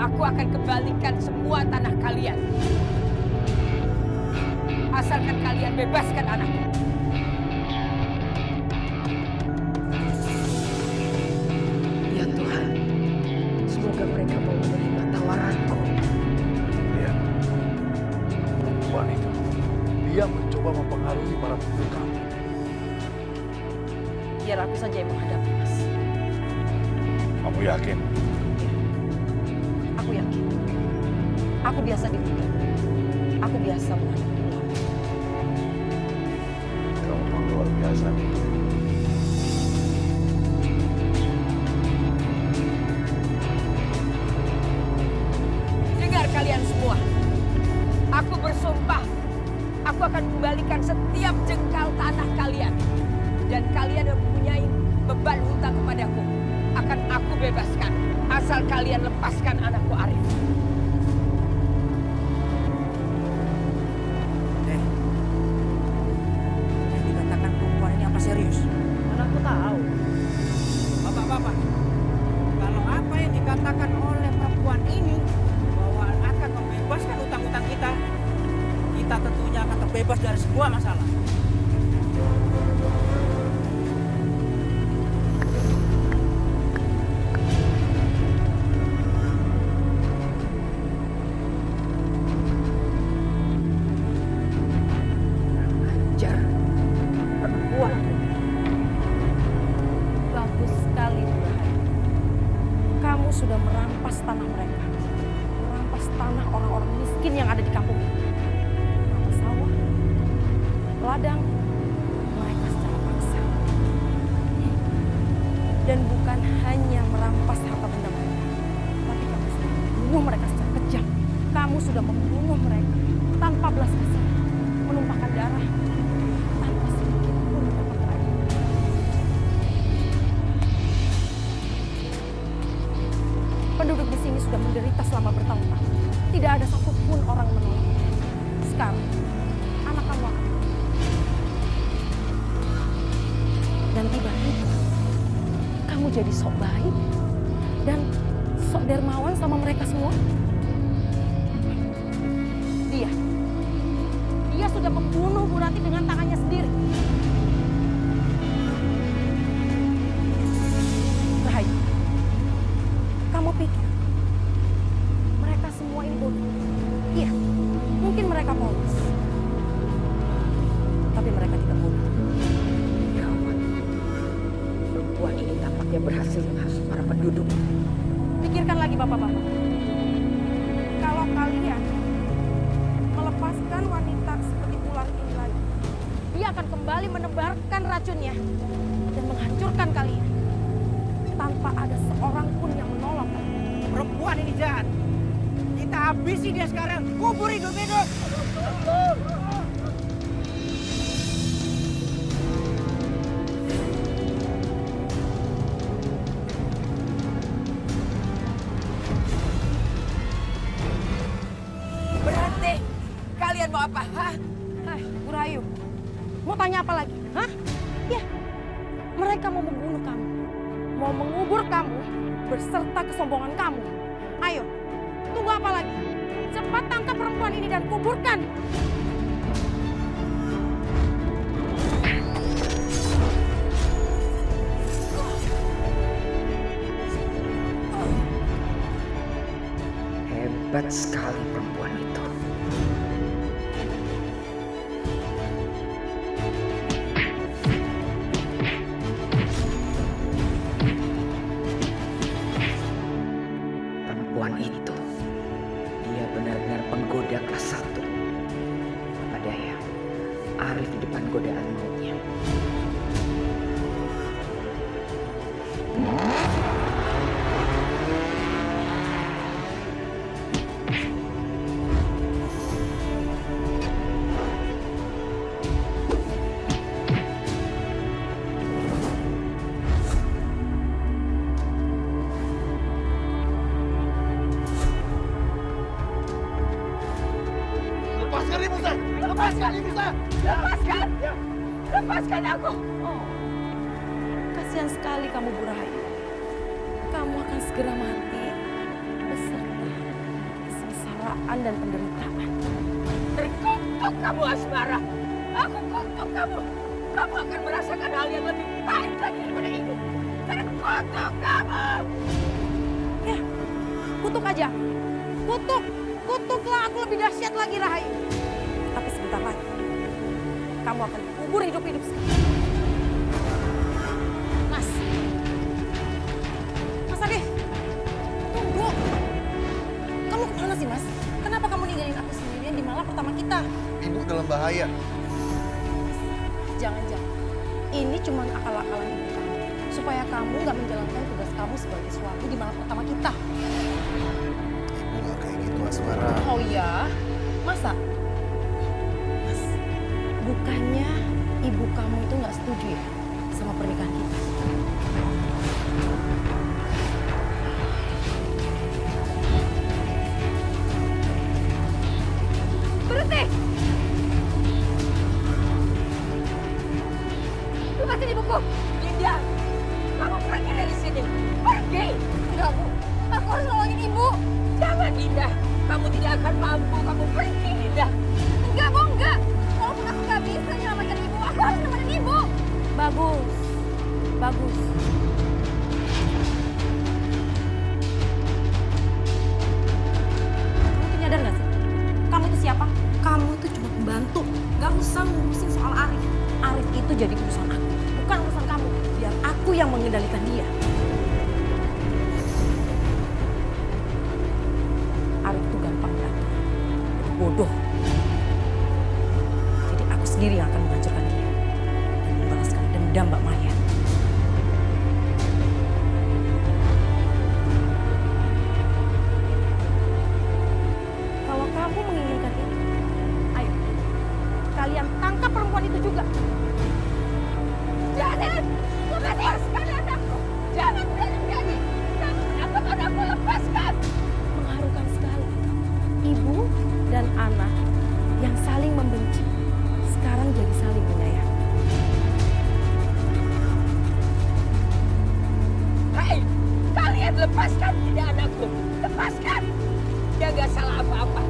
Aku akan kembalikan semua tanah kalian. Asalkan kalian bebaskan anakku. Ya Tuhan, semoga mereka mau menerima tawaranku. Iya. Perempuan itu, dia mencoba mempengaruhi para penduduk kampung. Biar aku saja yang menghadapi, Mas. Kamu yakin? Aku yakin. Aku biasa dihukum. Aku biasa menghadapi ular. Kamu memang luar biasa. Dengar kalian semua. Aku bersumpah. Aku akan kembalikan setiap jengkal tanah kalian. Dan kalian yang mempunyai beban hutang kepadaku akan aku bebaskan. Asal kalian lepaskan anakku Arif. Yang dikatakan perempuan ini apa serius? Mana aku tahu. Bapak-bapak, kalau apa yang dikatakan oleh perempuan ini bahwa akan membebaskan utang-utang kita, kita tentunya akan terbebas dari semua masalah. Ajar. Perempuan. Bagus sekali, Burhan. Kamu sudah merampas tanah mereka. Merampas tanah orang-orang miskin yang ada di kampung ini. Merampas sawah, ladang, mereka secara paksa. Dan bukan hanya merampas harta benda mereka, tapi kamu sudah membunuh mereka secara kejam. Kamu sudah membunuh mereka tanpa belas kasihan, menumpahkan darah tanpa sedikit pun dapat terakhir. Penduduk di sini sudah menderita selama bertahun-tahun. Tidak ada satupun orang menolong. Sekarang, anak kamu akan mati. Dan tiba-tiba, kamu jadi sok baik dan sok dermawan sama mereka semua. Dia sudah membunuh Bu Ranti dengan tangannya sendiri. Rahayu, kamu pikir mereka semua ini bodoh? Iya, mungkin mereka polos. Tapi mereka tidak bodoh. Gawat. Perempuan ini tampaknya berhasil menghasut para penduduk. Pikirkan lagi bapak-bapak. Kalau kalian melepaskan wanita seperti ular ini lagi, dia akan kembali menebarkan racunnya dan menghancurkan kalian tanpa ada seorang pun yang menolong. Perempuan ini jahat. Kita habisi dia sekarang. Kubur hidup-hidup. Berhenti. Kalian mau apa? Hah? Bu Rahayu, mau tanya apa lagi? Hah? Ya, mereka mau membunuh kamu. Mau mengubur kamu berserta kesombongan kamu. Ayo, tunggu apa lagi? Cepat tangkap perempuan ini dan kuburkan. Hebat sekali perempuan itu. Lepaskan ibu saya! Lepaskan! Lepaskan aku! Oh, kasihan sekali kamu Bu Rahayu. Kamu akan segera mati beserta kesengsaraan dan penderitaan. Terkutuk kamu Asmara! Aku kutuk kamu! Kamu akan merasakan hal yang lebih pahit lagi daripada ini. Terkutuk kamu! Ya, kutuk aja. Kutuk! Kutuklah aku lebih dahsyat lagi Rahayu. Tapi sebentar lagi, kamu akan kubur hidup-hidup sekali. Mas Arif, tunggu. Kamu kemana sih Mas? Kenapa kamu ninggalin aku sendirian di malam pertama kita? Ibu dalam bahaya. Jangan-jangan ini cuma akal-akalan ibu kamu. Supaya kamu nggak menjalankan tugas kamu sebagai suami di malam pertama kita. Ibu nggak kayak gitu, Asmara. Oh iya? Masa? Mas, bukannya ibu kamu itu nggak setuju ya sama pernikahan kita? Berhenti! Lepasin ibuku! Dinda! Kamu pergi dari sini! Pergi! Enggak, Bu. Aku harus nolongin ibu. Jangan, Dinda! Kamu tidak akan mampu. Kamu pergi, Dinda! Enggak, Bu, enggak. Walaupun aku nggak bisa nyelamatkan ibu, aku harus nemenin ibu. Bagus. Bagus. Kamu tuh nyadar gak sih? Kamu itu siapa? Kamu itu cuma pembantu. Gak usah ngurusin soal Arif. Arif itu jadi urusan aku, bukan urusan kamu. Biar aku yang mengendalikan dia. Arif itu gampang beratur. Bodoh. Jadi aku sendiri yang akan menghancurkan dia. Dan membalaskan dendam Mbak Maya. Kalau kamu menginginkan itu, ayo. Kalian tangkap perempuan itu juga. Jangan! Lepaskan anakku! Jangan berani-berani! Jangan menangkap anakku! Lepaskan! Mengharukan sekali. Ibu dan anak yang saling membenci sekarang jadi saling menyayangi. Hei! Kalian lepaskan tidak anakku! Lepaskan! Dia gak salah apa-apa.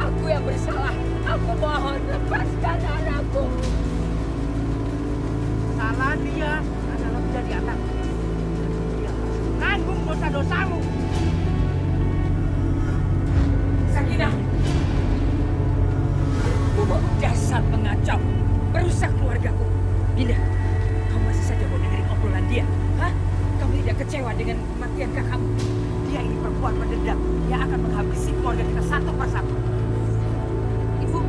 Aku yang bersalah. Aku mohon lepaskan anakku. Salah dia adalah menjadi anak. Dia harus menanggung dosa-dosamu. Sakinah! Dasar pengacau! Merusak keluargaku. Dinda, kamu masih saja mau dengerin obrolan dia? Hah? Kamu tidak kecewa dengan kematian kakakmu? Dia ini perempuan pendendam. Dia akan menghabisi keluarga kita satu persatu. Ibu,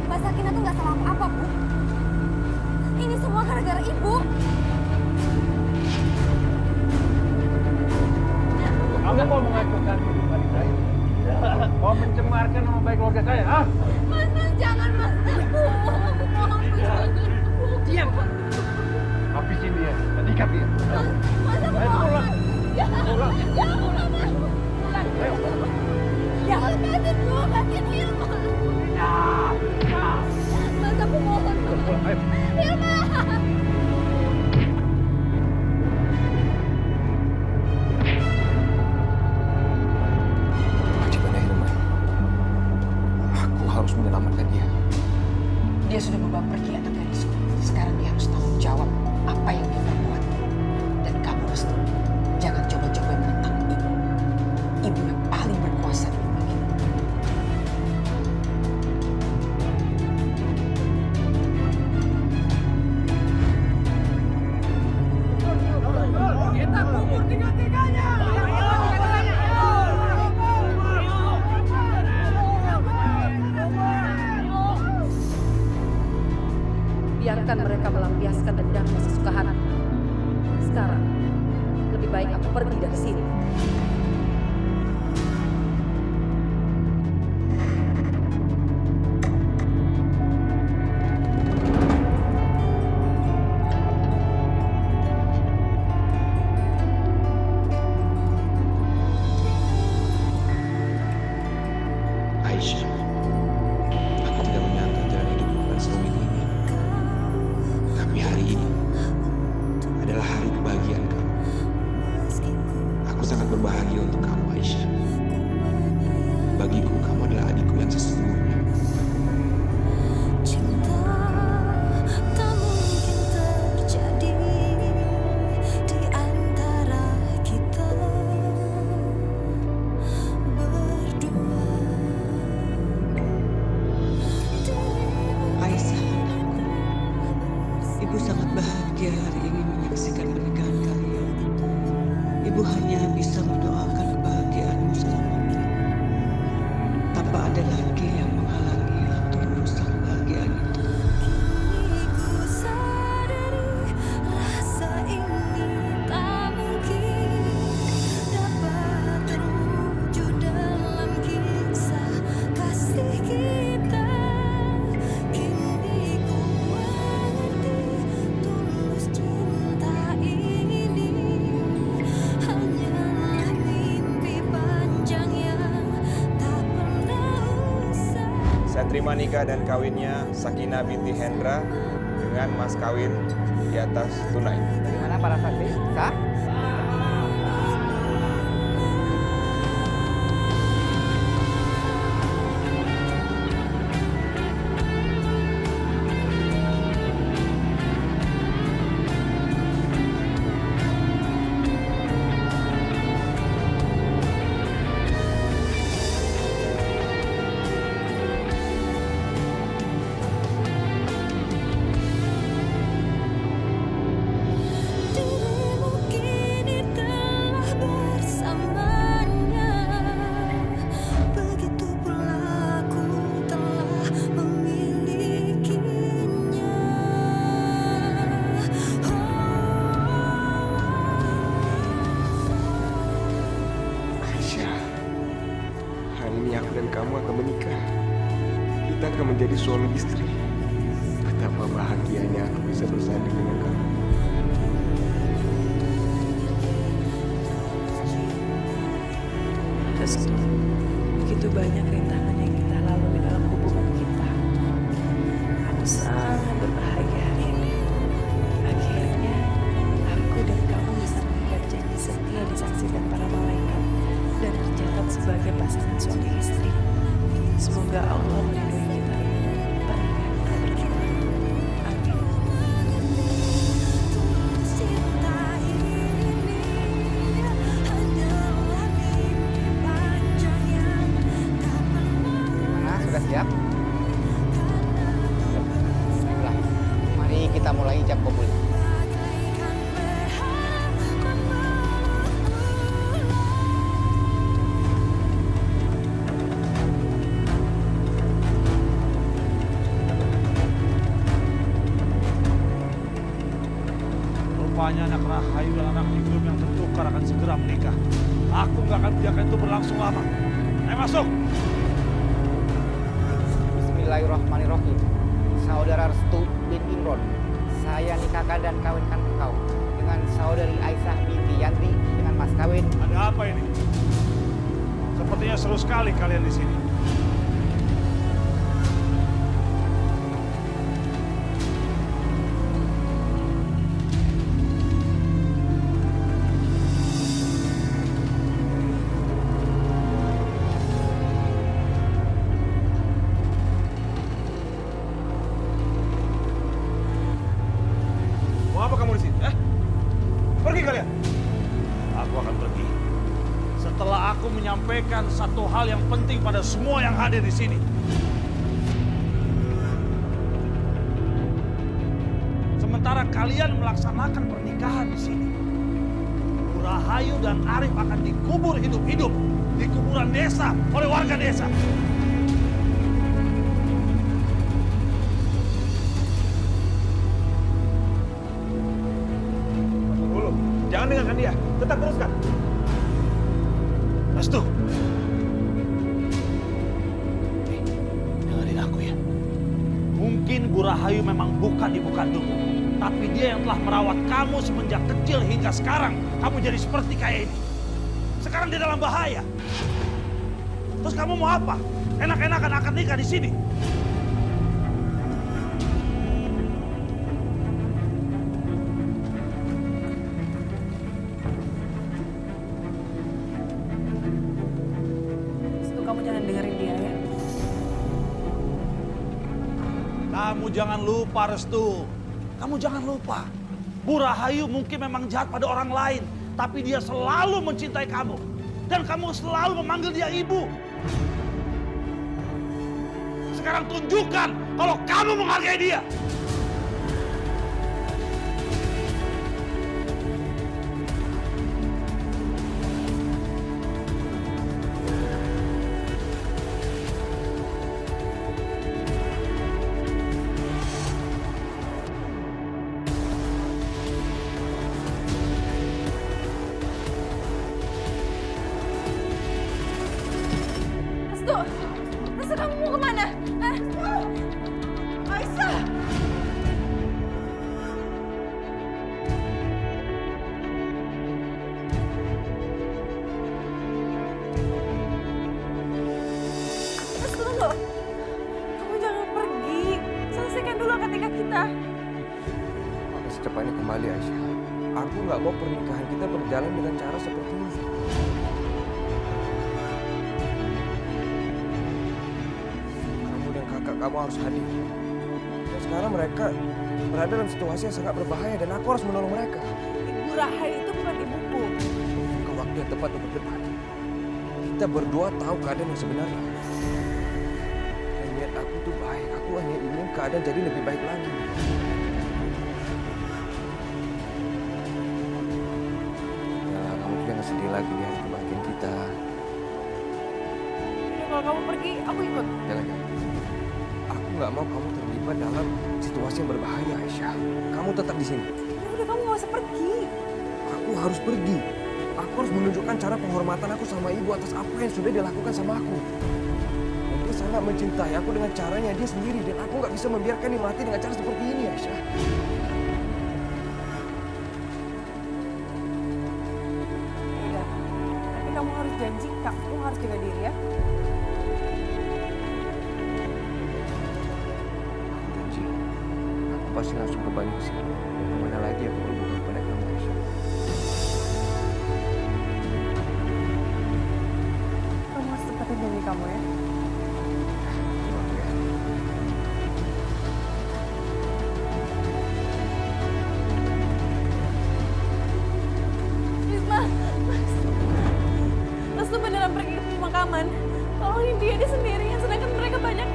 Mbak Sakinah tuh nggak salah apa-apa, Bu. Ini semua gara-gara ibu. Kamu mau mengacaukan hidup adik saya? Mau mencemarkan nama baik keluarga saya, ah? Mas, jangan, Mas. Aku mohon, jangan. Diam! Habisin dia, dan ikat dia. Mas, aku mohon. Jangan, Pulang. jangan, Mas. Ayo. Ya. Lepasin, Bu. Lepasin Hilma. Mas, aku mohon. Pulang, ayo. Hilma. Kewajibannya Hilman. Aku harus menyelamatkan dia. Dia sudah membawa pergi anak gadisku. Sekarang dia harus tanggung jawab apa yang dia perbuat. Dan kamu Restu, jangan coba-coba menentang ibu. Ibu yang paling berkuasa di rumah ini. Kita kubur tiga-tiganya. Biarkan mereka melampiaskan dendamnya sesuka hati. Sekarang, lebih baik aku pergi dari sini. Aisyah, aku tidak bahagia untuk kamu, Aisyah. Bagiku, kamu adalah adikku yang sesungguhnya. Aisyah, anakku. Ibu sangat bahagia hari ini menyaksikan pernikahan kalian. Ibu hanya bisa mendoakan kebahagiaanmu selamanya. Tanpa ada lagi yang menghalangi atau merusak kebahagiaan itu. Saya terima nikah dan kawinnya Sakinah binti Hendra dengan mas kawin di atas tunai. Bagaimana para saksi? Sah? Hari ini aku dan kamu akan menikah. Kita akan menjadi suami istri. Betapa bahagianya aku bisa bersanding dengan kamu. Restu, begitu banyak rintangan yang kita lalui dalam hubungan kita. Aku sangat berbahagia hari ini. Akhirnya, aku dan kamu bisa mengikat janji setia disaksikan para malaikat dan tercatat sebagai pasangan suami istri. Semoga Allah melindungi kita. Pernikahan kita berdua. Amin. Gimana? Sudah siap? Baiklah. Mari kita mulai ijab kabul. Rupanya anak Rahayu dan anak Nigrum yang tertukar akan segera menikah. Aku nggak akan biarkan itu berlangsung lama. Ayo masuk. Bismillahirrahmanirrahim. Saudara Restu bin Imron, saya nikahkan dan kawinkan engkau dengan saudari Aisyah binti Yanti dengan mas kawin. Ada apa ini? Sepertinya seru sekali kalian di sini. Mau apa kamu di sini? Pergi kalian. Aku akan pergi setelah aku menyampaikan satu hal yang penting pada semua yang hadir di sini. Sementara kalian melaksanakan pernikahan di sini, Bu Rahayu dan Arif akan dikubur hidup-hidup di kuburan desa oleh warga desa. Dulu, jangan dengarkan dia. Tetap teruskan. Restu. Dengerin aku ya. Mungkin Bu Rahayu memang bukan ibu kandungmu, tapi dia yang telah merawat kamu semenjak kecil hingga sekarang. Kamu jadi seperti kayak ini. Sekarang dia dalam bahaya. Terus kamu mau apa? Enak-enakan akan nikah di sini. jangan dengerin dia ya. Kamu jangan lupa, Restu. Kamu jangan lupa. Bu Rahayu mungkin memang jahat pada orang lain, tapi dia selalu mencintai kamu. Dan kamu selalu memanggil dia ibu. Sekarang tunjukkan kalau kamu menghargai dia. Restu, kamu mau kemana? Aisyah! Restu, tunggu. Kamu jangan pergi. Selesaikan dulu ketika kita. Maka secepatnya kembali, Aisyah. Aku nggak mau pernikahan kita berjalan dengan cara seperti ini. Kamu harus hadir. Dan sekarang mereka berada dalam situasi yang sangat berbahaya dan aku harus menolong mereka. Ibu Rahayu itu bukan ibuku. Bukan waktu yang tepat untuk berdebat. Kita berdua tahu keadaan yang sebenarnya. Dan niat aku tuh baik. Aku hanya ingin keadaan jadi lebih baik lagi. Ya, kamu jangan sedih lagi di hari kebahagiaan kita. Jadi kalau kamu pergi, aku ikut. Jangan. Aku nggak mau kamu terlibat dalam situasi yang berbahaya, Aisyah. Kamu tetap di sini. Ya udah, kamu nggak usah pergi. Aku harus pergi. Aku harus menunjukkan cara penghormatan aku sama ibu atas apa yang sudah dilakukan sama aku. Dan dia sangat mencintai aku dengan caranya dia sendiri. Dan aku nggak bisa membiarkan dia mati dengan cara seperti ini, Aisyah. Udah, tapi kamu harus janji, kamu harus jaga diri ya. Pasti langsung kembali ke sini. Kemana lagi aku berhubung kepada kamu, Aisyah? Kamu harus tepatin janji kamu ya. Wisma, Restu beneran pergi ke pemakaman. Tolongin dia sendirian, sedangkan mereka banyak.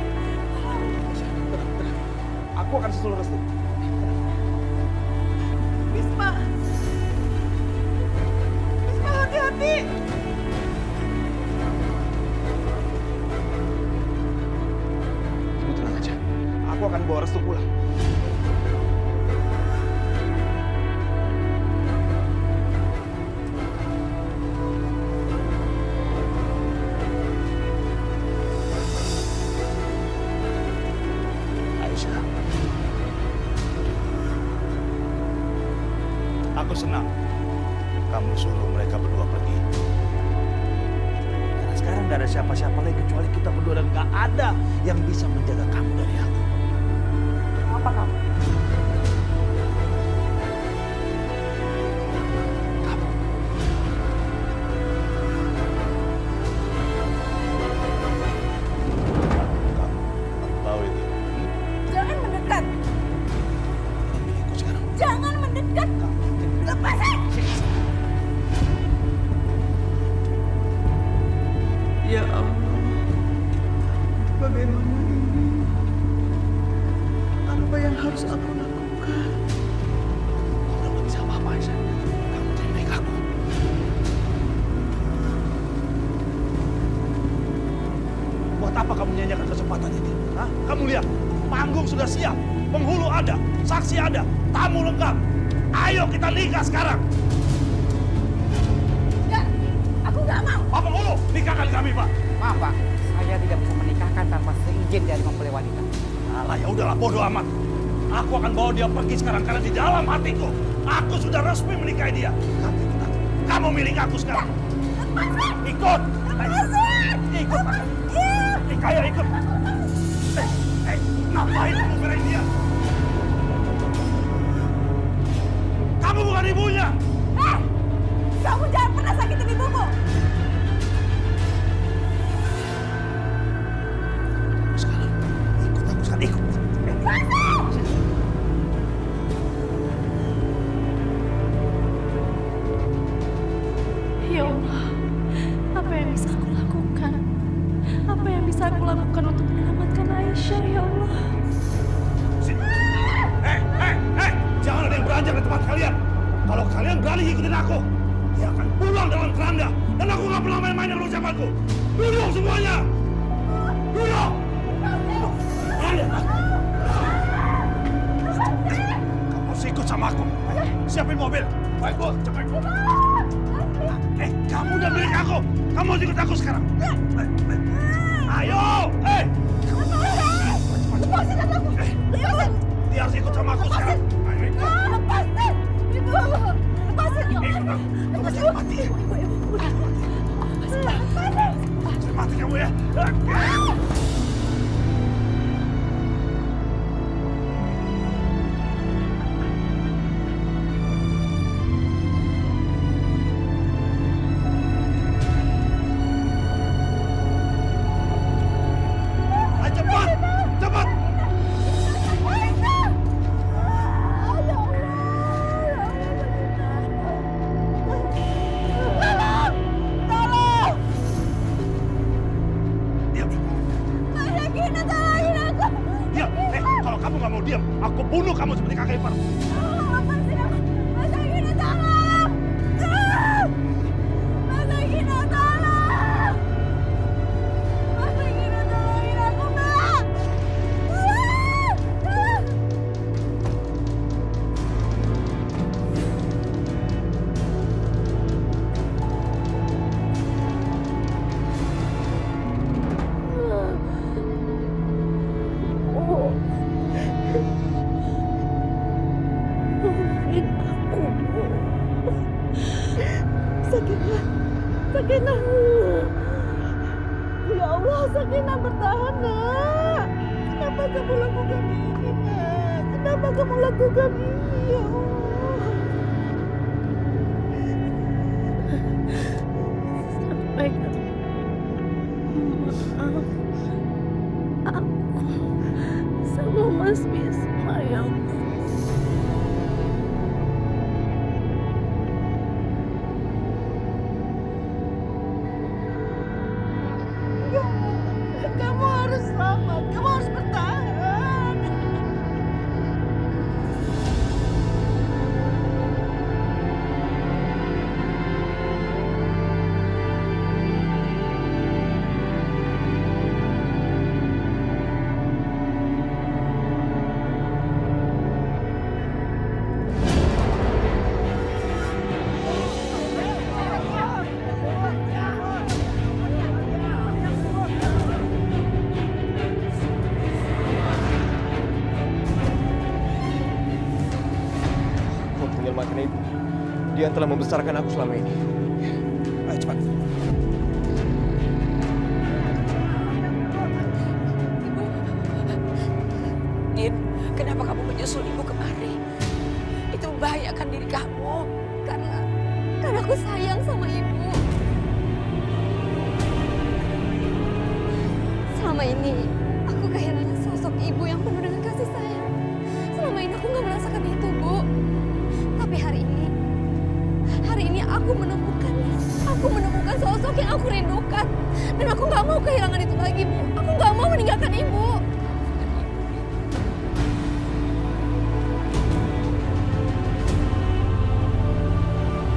Aku akan susul Restu. Wisma, hati-hati. Ibu tenang aja. Aku akan bawa Restu pulang. Aku senang kamu suruh mereka berdua pergi. Karena sekarang gak ada siapa-siapa lagi kecuali kita berdua dan gak ada yang bisa menjaga kamu dari aku. Apa kamu? Kamu tahu itu? Jangan mendekat. Jangan mendekat. Lepasin! Ya Allah, bagaimana ini? Apa yang harus aku lakukan? Kamu gak bisa apa-apa, Aisyah. Kamu jadi baik aku. Buat apa kamu menyanyikan kesempatan ini? Hah? Kamu lihat, panggung sudah siap, penghulu ada, saksi ada, tamu lengkap. Ayo kita nikah sekarang. Enggak, aku nggak mau. Pak penghulu, nikahkan kami, Pak. Maaf, Pak. Saya tidak bisa menikahkan tanpa seizin dari mempelai wanita. Alah, ya udahlah, bodo amat. Aku akan bawa dia pergi sekarang karena di dalam hatiku aku sudah resmi menikahi dia. Kamu ikut aku. Kamu milik aku sekarang. Ikut. Ikut. Ayo ikut. Ngapain kamu belain dia? Kamu bukan ibunya. Kamu jangan pernah sakitin ibuku. aku lakukan untuk menyelamatkan Aisyah, ya Allah. Jangan ada yang beranjak di tempat kalian. Kalau kalian berani ikutin aku, dia akan pulang dalam keranda. Dan aku nggak pernah main-main dengan ucapanku. Duduk semuanya. Duduk. Kamu harus ikut sama aku. Siapin mobil. Baik, Bu. Cepat. Kamu udah milik aku. Kamu harus ikut aku sekarang. Ayo. Lepasin aku! Lepasin! Dia harus ikut sama aku sekarang. Ayo, ikut. Lepasin! Ibu! Lepasin! Lepasin! Mati. Mati kamu ya. Cepat! Cepat! Diam! Kalau kamu nggak mau diam, aku bunuh kamu seperti kakak ipar. Sakinah. Ya Allah, Sakinah bertahan, Nak. Kenapa kamu lakukan ini, Nak? Kenapa kamu lakukan ini, ya Allah? Sampaikan maaf aku sama Mas Bisma, ya Allah. Kamu harus selamat, kamu harus bertahan. Menyelamatkan ibu. Dia yang telah membesarkan aku selama ini. Ayo cepat. Din, kenapa kamu menyusul ibu kemari? Itu membahayakan diri kamu. Karena aku sayang sama ibu. Selama ini aku kehilangan sosok ibu yang penuh dengan kasih sayang. Selama ini aku nggak merasakan itu, Bu. Tapi hari ini aku menemukannya. Aku menemukan sosok yang aku rindukan. Dan aku nggak mau kehilangan itu lagi, Bu. Aku nggak mau meninggalkan ibu.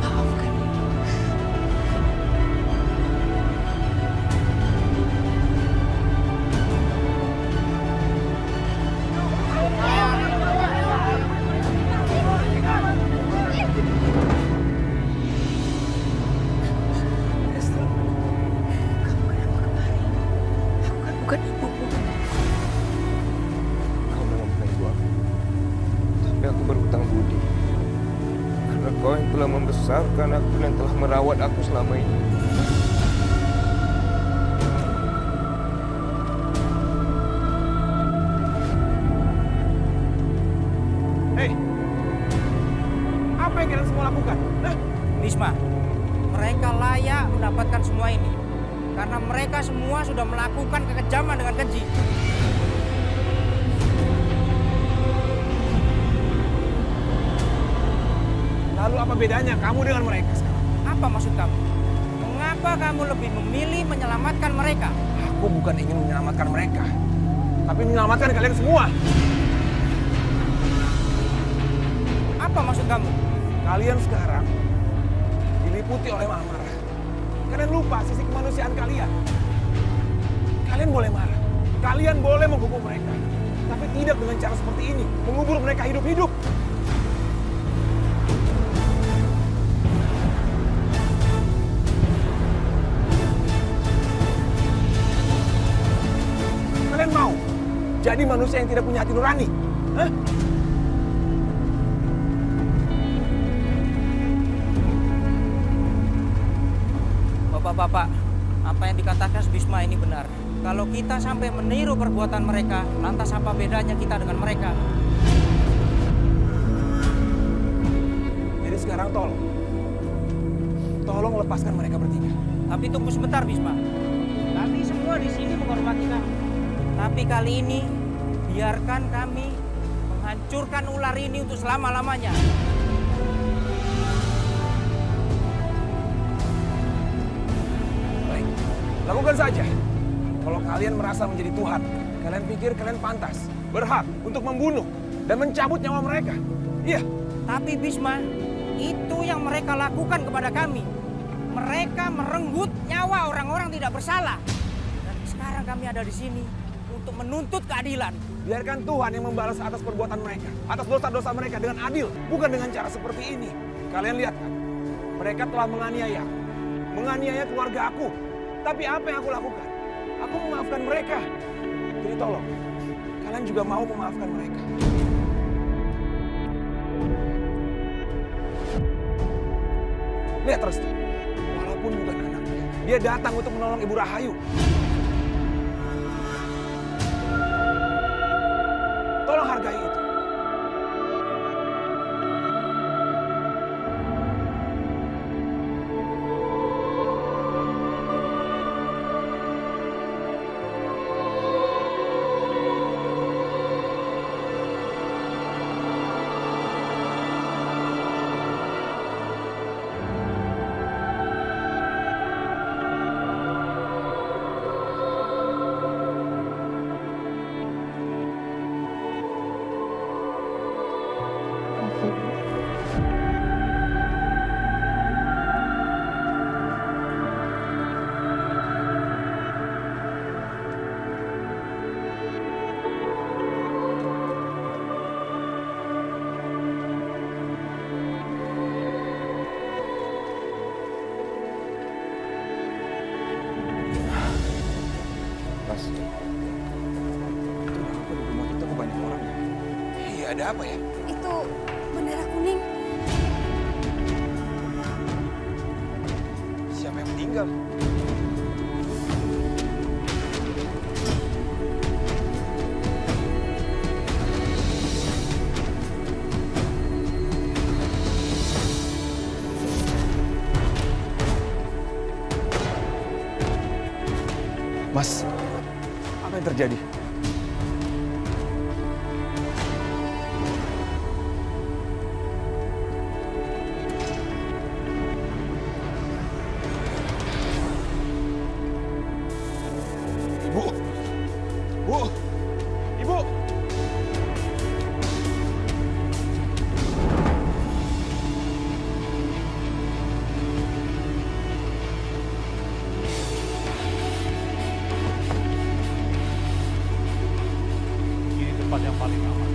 Maafkan ibu. Bukan ibumu. Kau memang bukan ibu aku. Tapi aku berhutang budi. Karena kau yang telah membesarkan aku dan telah merawat aku selama ini. Hei! Apa yang kalian semua lakukan? Bisma, mereka layak mendapatkan semua ini. Karena mereka semua sudah melakukan kekejaman dengan keji. Lalu apa bedanya kamu dengan mereka sekarang? Apa maksud kamu? Mengapa kamu lebih memilih menyelamatkan mereka? Aku bukan ingin menyelamatkan mereka, tapi menyelamatkan kalian semua. Apa maksud kamu? Kalian sekarang diliputi oleh amarah. Kalian lupa sisi kemanusiaan kalian. Kalian boleh marah, kalian boleh menghukum mereka, tapi tidak dengan cara seperti ini, mengubur mereka hidup-hidup. Kalian mau jadi manusia yang tidak punya hati nurani? Hah? Bapak-bapak, apa yang dikatakan Bisma ini benar. Kalau kita sampai meniru perbuatan mereka, lantas apa bedanya kita dengan mereka? Jadi sekarang tolong lepaskan mereka bertiga. Tapi tunggu sebentar, Bisma. Kami semua di sini menghormati kamu. Tapi kali ini, biarkan kami menghancurkan ular ini untuk selama-lamanya. Baik, lakukan saja. Kalau kalian merasa menjadi Tuhan, kalian pikir kalian pantas, berhak untuk membunuh dan mencabut nyawa mereka. Iya. Tapi Bisma, itu yang mereka lakukan kepada kami. Mereka merenggut nyawa orang-orang tidak bersalah. Dan sekarang kami ada di sini untuk menuntut keadilan. Biarkan Tuhan yang membalas atas perbuatan mereka, atas dosa-dosa mereka dengan adil, bukan dengan cara seperti ini. Kalian lihat kan, mereka telah menganiaya keluarga aku. Tapi apa yang aku lakukan? Aku memaafkan mereka. Jadi tolong, kalian juga mau memaafkan mereka. Lihat Restu, walaupun bukan anaknya, dia datang untuk menolong Ibu Rahayu. Tolong hargai itu. Ada apa ya? Itu bendera kuning. Siapa yang meninggal? Mas, apa yang terjadi? Ibu! Ini tempat yang paling aman.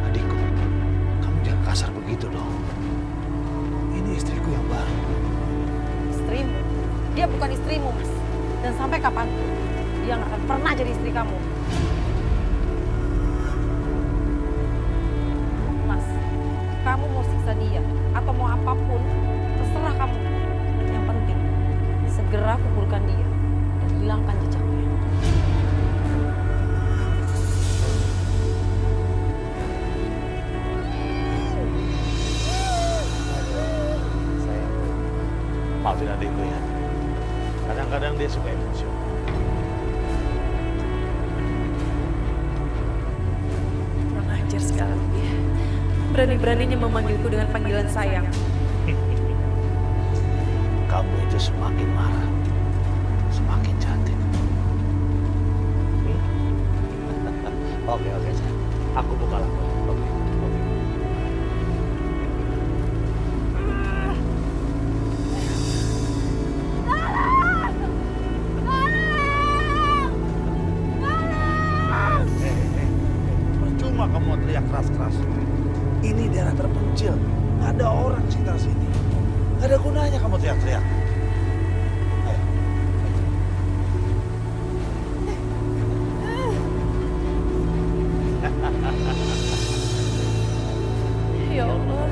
Adikku, kamu jangan kasar begitu dong. Ini istriku yang baru. Istrimu? Dia bukan istrimu, Mas. Dan sampai kapanpun, dia nggak akan pernah jadi istri kamu. Mas, kamu mau siksa dia atau mau apapun, terserah kamu. Yang penting, segera kuburkan dia dan hilangkan jejaknya. berani-beraninya memanggilku dengan panggilan sayang. Kamu itu semakin marah, semakin cantik. Oke, sayang. Aku buka lampu. Oke. Percuma kamu teriak keras-keras. Ini daerah terpencil, nggak ada orang sekitar sini. Nggak ada gunanya kamu teriak-teriak. Ayo. Ya Allah,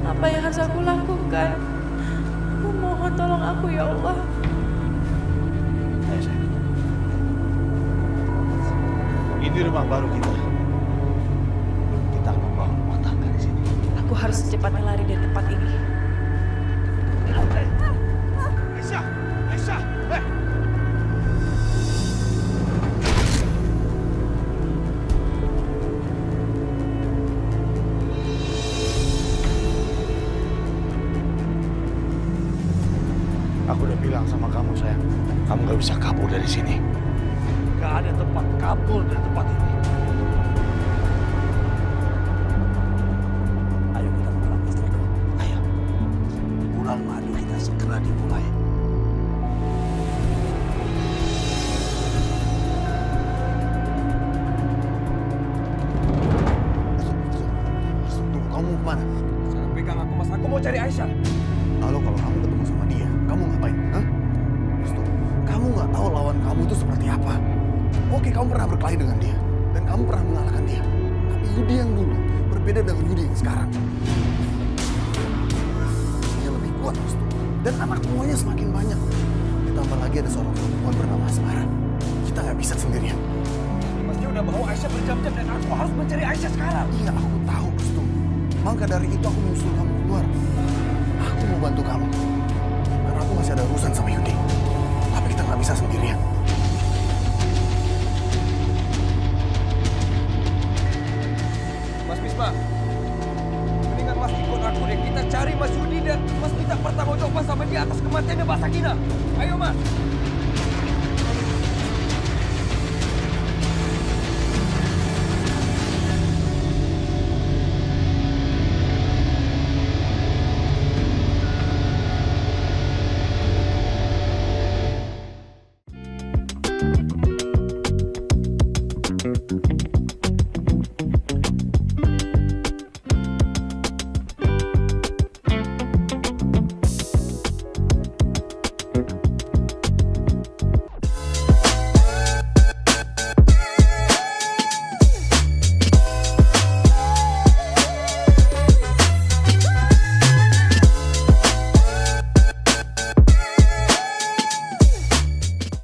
apa yang harus aku lakukan? Aku mohon tolong aku ya Allah. Ayo, sayang. Ini rumah baru kita. Kita akan membangun rumah tangga di sini. Aku harus secepatnya lari dari tempat ini. Aisyah, Aku udah bilang sama kamu, sayang. Kamu gak bisa kabur dari sini. Gak ada tempat kabur dari tempat ini. Ayo kita pulang, istriku. Ayo. Bulan madu kita segera dimulai. Tunggu, kamu mau kemana? Jangan pegang aku, Mas. Aku mau cari Aisyah. Lalu kalau kamu ketemu sama dia, kamu ngapain? Hah? Restu, kamu nggak tahu lawan kamu itu seperti apa. Oke, kamu pernah berkelahi dengan dia. Dan kamu pernah mengalahkan dia. Tapi Yudi yang dulu berbeda dengan Yudi yang sekarang. Dia lebih kuat, Restu. Dan anak buahnya semakin banyak. Ditambah lagi ada seorang perempuan bernama Asmara. Kita nggak bisa sendirian. Mas, dia udah bawa Aisyah berjam-jam dan aku harus mencari Aisyah sekarang. Iya, aku tahu, Restu. Maka dari itu aku menyusul kamu keluar. Aku mau bantu kamu. Karena aku masih ada urusan sama Yudi. Tapi kita nggak bisa sendirian. Mas Bisma, mendingan Mas ikut aku deh. Kita cari Mas Yudi dan Mas minta pertanggungjawaban sama dia atas kematiannya Mbak Sakina. Ayo, Mas.